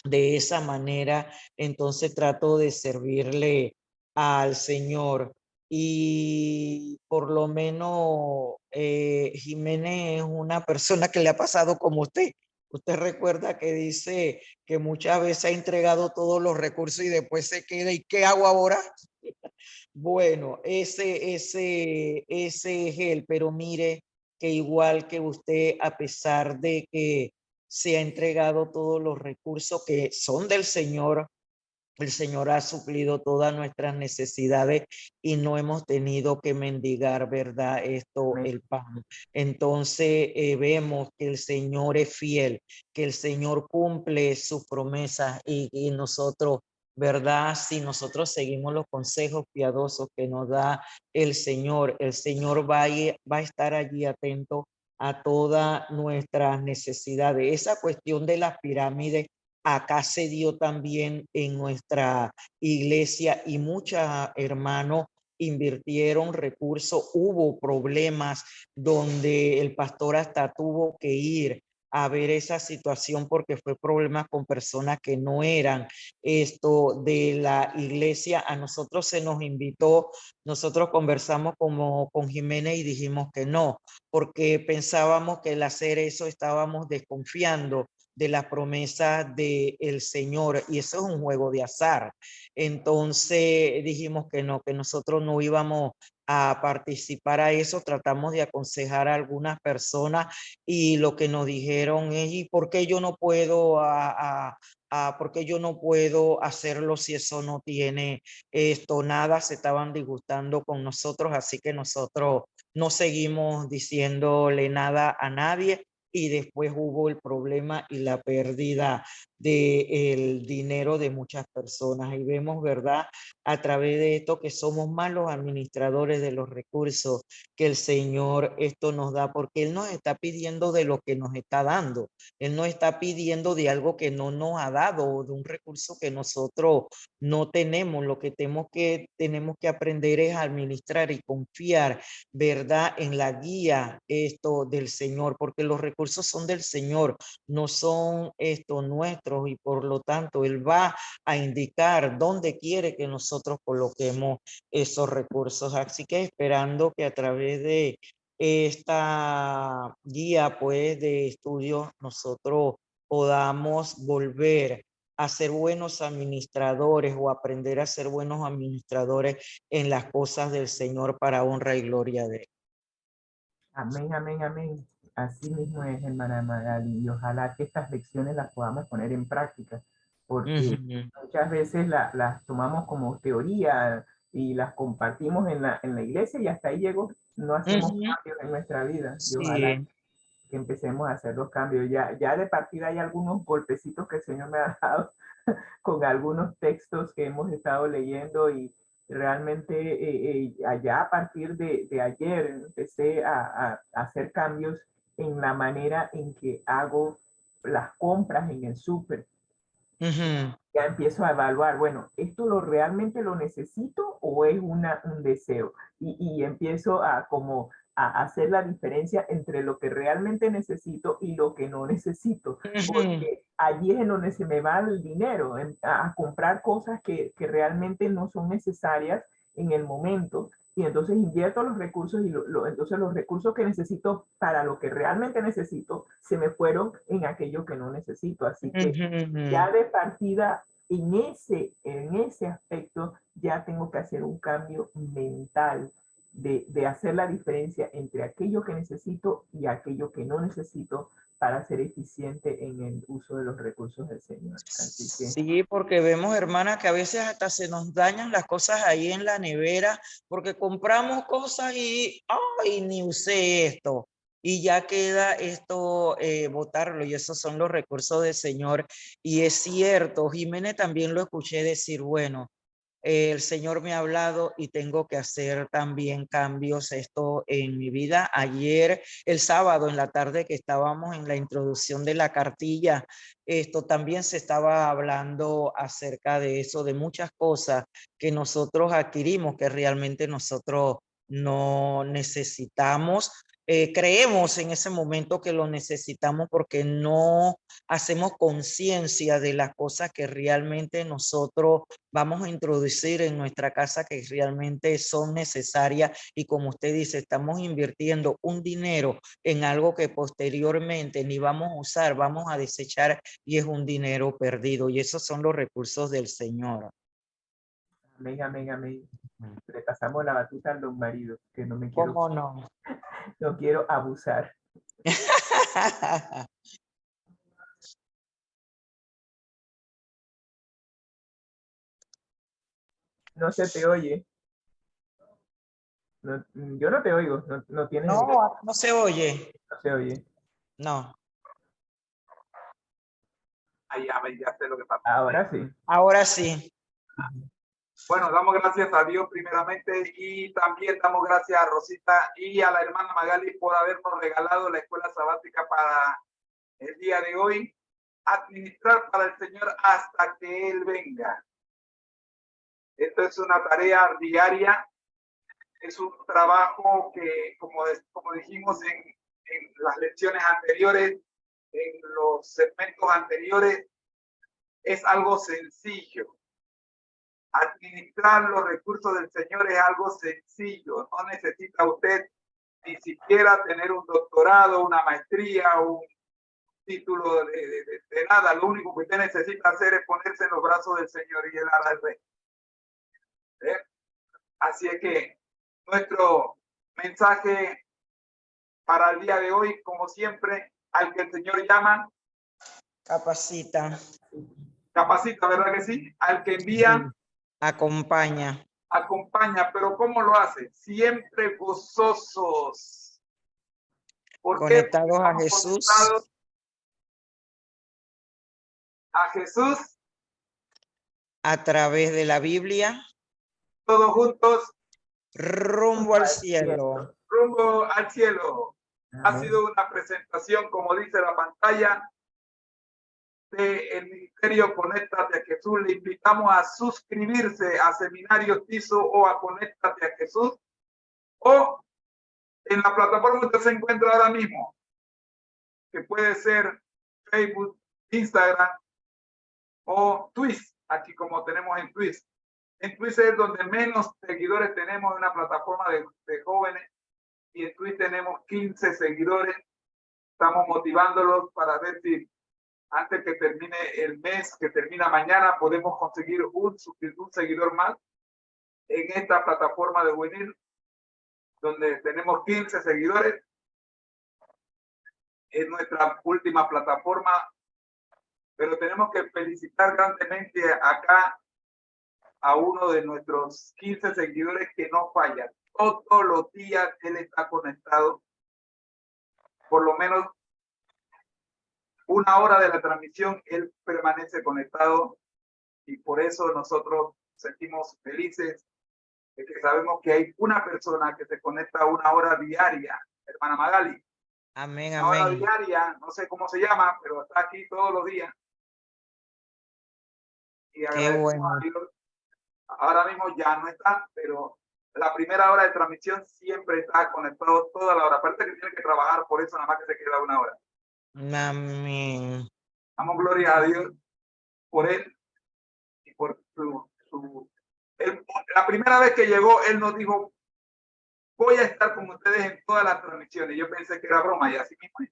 de esa manera, entonces trato de servirle al Señor. Y por lo menos Jiménez es una persona que le ha pasado como usted. Usted recuerda que dice que muchas veces ha entregado todos los recursos y después se queda. ¿Y qué hago ahora? Bueno, ese es él, pero mire que igual que usted, a pesar de que se ha entregado todos los recursos que son del Señor, El Señor ha suplido todas nuestras necesidades y no hemos tenido que mendigar, ¿verdad? El pan. Entonces vemos que el Señor es fiel, que el Señor cumple sus promesas y nosotros, ¿verdad? Si nosotros seguimos los consejos piadosos que nos da el Señor va a estar allí atento a todas nuestras necesidades. Esa cuestión de las pirámides acá se dio también en nuestra iglesia y muchos hermanos invirtieron recursos, hubo problemas donde el pastor hasta tuvo que ir a ver esa situación porque fue problemas con personas que no eran de la iglesia. A nosotros se nos invitó, nosotros conversamos como con Jiménez y dijimos que no, porque pensábamos que al hacer eso estábamos desconfiando de las promesas del Señor y eso es un juego de azar. Entonces dijimos que no, que nosotros no íbamos a participar a eso, tratamos de aconsejar a algunas personas y lo que nos dijeron es, ¿y por qué yo no puedo por qué yo no puedo hacerlo si eso no tiene nada? Se estaban disgustando con nosotros, así que nosotros no seguimos diciéndole nada a nadie y después hubo el problema y la pérdida del dinero de muchas personas. Y vemos, ¿verdad? A través de esto que somos malos administradores de los recursos que el Señor esto nos da, porque Él nos está pidiendo de lo que nos está dando. Él no está pidiendo de algo que no nos ha dado o de un recurso que nosotros no tenemos. Lo que tenemos que aprender es a administrar y confiar, ¿verdad? En la guía del Señor, porque los recursos son del Señor, no son nuestros y por lo tanto Él va a indicar dónde quiere que nosotros coloquemos esos recursos. Así que esperando que a través de esta guía pues de estudios nosotros podamos volver a ser buenos administradores o aprender a ser buenos administradores en las cosas del Señor para honra y gloria de Él. Amén, amén, amén. Así mismo es, hermana Magali, y ojalá que estas lecciones las podamos poner en práctica, porque muchas veces las tomamos como teoría y las compartimos en la iglesia y hasta ahí llegó, no hacemos cambios en nuestra vida. Y ojalá que empecemos a hacer los cambios. Ya de partida hay algunos golpecitos que el Señor me ha dado con algunos textos que hemos estado leyendo y realmente allá a partir de ayer empecé a hacer cambios en la manera en que hago las compras en el súper. Ya empiezo a evaluar, bueno, ¿esto realmente lo necesito o es un deseo? Y empiezo a hacer la diferencia entre lo que realmente necesito y lo que no necesito, porque allí es en donde se me va el dinero, a comprar cosas que realmente no son necesarias en el momento, y entonces invierto los recursos y entonces los recursos que necesito para lo que realmente necesito se me fueron en aquello que no necesito. Así que ya de partida en ese aspecto ya tengo que hacer un cambio mental de hacer la diferencia entre aquello que necesito y aquello que no necesito para ser eficiente en el uso de los recursos del Señor. Así que, sí, porque vemos, hermana, que a veces hasta se nos dañan las cosas ahí en la nevera, porque compramos cosas y, ay, ni usé esto. Y ya queda esto, botarlo, y esos son los recursos del Señor. Y es cierto, Jiménez también lo escuché decir, bueno, el Señor me ha hablado y tengo que hacer también cambios en mi vida. Ayer, el sábado en la tarde que estábamos en la introducción de la cartilla, esto también se estaba hablando acerca de eso, de muchas cosas que nosotros adquirimos que realmente nosotros no necesitamos. Creemos en ese momento que lo necesitamos porque no hacemos conciencia de las cosas que realmente nosotros vamos a introducir en nuestra casa que realmente son necesarias y como usted dice, estamos invirtiendo un dinero en algo que posteriormente ni vamos a usar, vamos a desechar y es un dinero perdido y esos son los recursos del Señor. amén, amén, amén. Le pasamos la batuta al don marido, que no me quiero, ¿Cómo no? no quiero abusar. No se te oye. No, yo no te oigo. No, no tienes. No, no se oye. No se oye. No. Ahí ya sé lo que pasa. Ahora sí. Ahora sí. Bueno, damos gracias a Dios primeramente y también damos gracias a Rosita y a la hermana Magali por habernos regalado la escuela sabática para el día de hoy. Administrar para el Señor hasta que Él venga. Esto es una tarea diaria, es un trabajo que, como dijimos en las lecciones anteriores, en los segmentos anteriores, es algo sencillo. Administrar los recursos del Señor es algo sencillo. No necesita usted ni siquiera tener un doctorado, una maestría, un título de nada. Lo único que usted necesita hacer es ponerse en los brazos del Señor y Él hará el resto. Así es que nuestro mensaje para el día de hoy, como siempre, al que el Señor llama, Capacita. capacita, ¿verdad que sí? Al que envía, acompaña. Acompaña, pero ¿cómo lo hace? Siempre gozosos. Conectados a Jesús. Conectados a Jesús. A través de la Biblia. Todos juntos. Rumbo al cielo. Rumbo al cielo. Ha sido una presentación, como dice la pantalla, del Ministerio Conéctate a Jesús. Le invitamos a suscribirse a Seminario TISO o a Conéctate a Jesús, o en la plataforma que se encuentra ahora mismo, que puede ser Facebook, Instagram o Twitch, aquí como tenemos en Twitch. En Twitch es donde menos seguidores tenemos, en una plataforma de jóvenes, y en Twitch tenemos 15 seguidores. Estamos motivándolos para ver si antes que termine el mes, que termina mañana, podemos conseguir un seguidor más en esta plataforma de Winil, donde tenemos 15 seguidores. Es nuestra última plataforma, pero tenemos que felicitar grandemente acá a uno de nuestros 15 seguidores que no falla. Todos los días él está conectado, por lo menos una hora de la transmisión, él permanece conectado, y por eso nosotros sentimos felices de que sabemos que hay una persona que se conecta una hora diaria, hermana Magali. Amén, una hora amén. diaria, no sé cómo se llama, pero está aquí todos los días. Y Qué bueno. a Dios. Ahora mismo ya no está, pero la primera hora de transmisión siempre está conectado toda la hora. Aparte que tiene que trabajar, por eso nada más que se queda una hora. Amén. Damos gloria a Dios por él y por la primera vez que llegó, él nos dijo: voy a estar con ustedes en todas las transmisiones. Yo pensé que era broma, y así mismo es.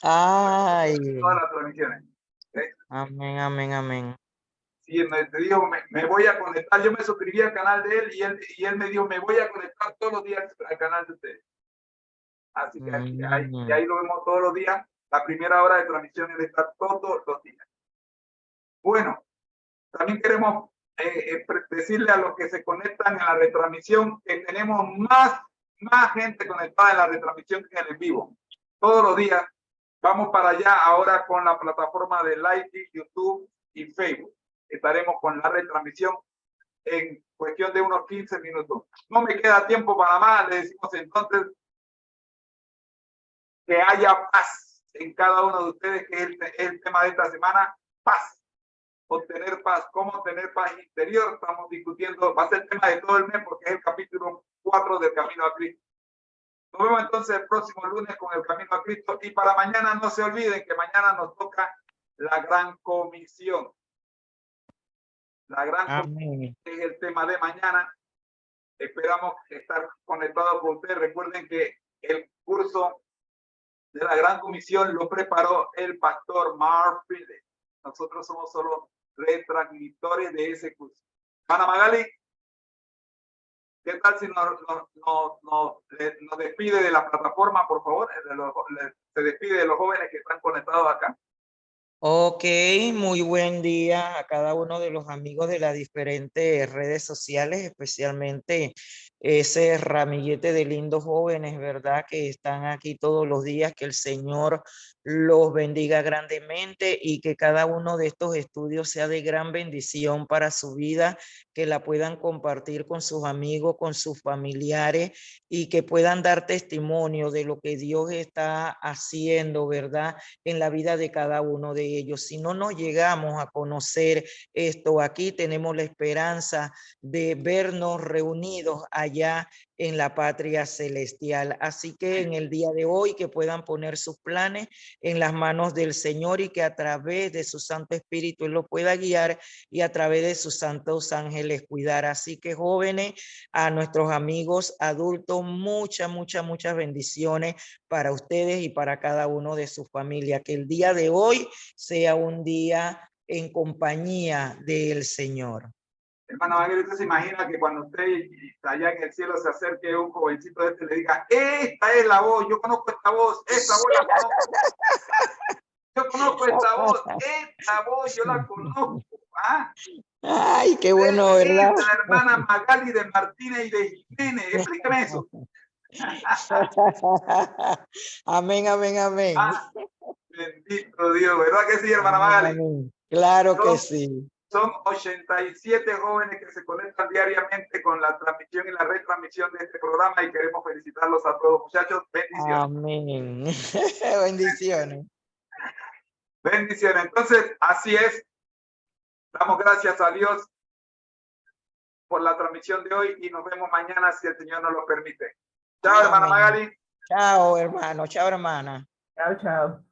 Ay. En todas las transmisiones. Amén, amén, amén. Sí, te dijo, me voy a conectar. Yo me suscribí al canal de él, y él me dijo, me voy a conectar todos los días al canal de ustedes. Así que ahí lo vemos todos los días. La primera hora de transmisión él está todos los días. Bueno, también queremos decirle a los que se conectan en la retransmisión que tenemos más gente conectada en la retransmisión que en el vivo. Todos los días vamos para allá ahora con la plataforma de Live, YouTube y Facebook. Estaremos con la retransmisión en cuestión de unos 15 minutos. No me queda tiempo para más. Le decimos entonces que haya paz en cada uno de ustedes, que es el tema de esta semana: paz. Obtener paz. ¿Cómo obtener paz interior? Estamos discutiendo, va a ser el tema de todo el mes, porque es el capítulo 4 del Camino a Cristo. Nos vemos entonces el próximo lunes con el Camino a Cristo, y para mañana no se olviden que mañana nos toca la Gran Comisión. La Gran Comisión es el tema de mañana. Esperamos estar conectados con ustedes. Recuerden que el curso de la Gran Comisión lo preparó el pastor Mark Phillips. Nosotros somos solo retransmitores de ese curso. Ana Magali, ¿qué tal si nos despide de la plataforma, por favor? Se despide de los jóvenes que están conectados acá. Ok, muy buen día a cada uno de los amigos de las diferentes redes sociales, especialmente ese ramillete de lindos jóvenes, ¿verdad? Que están aquí todos los días, que el Señor los bendiga grandemente y que cada uno de estos estudios sea de gran bendición para su vida, que la puedan compartir con sus amigos, con sus familiares y que puedan dar testimonio de lo que Dios está haciendo, ¿verdad? En la vida de cada uno de ellos. Si no nos llegamos a conocer esto aquí, tenemos la esperanza de vernos reunidos allá en la patria celestial. Así que en el día de hoy que puedan poner sus planes en las manos del Señor y que a través de su Santo Espíritu Él lo pueda guiar y a través de sus santos ángeles cuidar. Así que jóvenes, a nuestros amigos adultos, muchas bendiciones para ustedes y para cada uno de sus familias. Que el día de hoy sea un día en compañía del Señor. Hermano Ángel, ¿usted se imagina que cuando usted allá en el cielo se acerque un jovencito de este y le diga, esta es la voz, yo conozco esta voz la conozco, yo conozco esta voz yo la conozco, ¿ah? Ay, qué bueno, ¿verdad? Es la hermana Magali de Martínez y de Jiménez, explíqueme eso. Amén. Ah, bendito Dios, ¿verdad que sí, hermana Magali? Amén. Claro que sí. Son 87 jóvenes que se conectan diariamente con la transmisión y la retransmisión de este programa y queremos felicitarlos a todos, muchachos. Bendiciones. Amén. Bendiciones. Bendiciones. Entonces, así es. Damos gracias a Dios por la transmisión de hoy y nos vemos mañana si el Señor nos lo permite. Chao, hermana Magali. Chao, hermano. Chao, hermana. Chao, chao.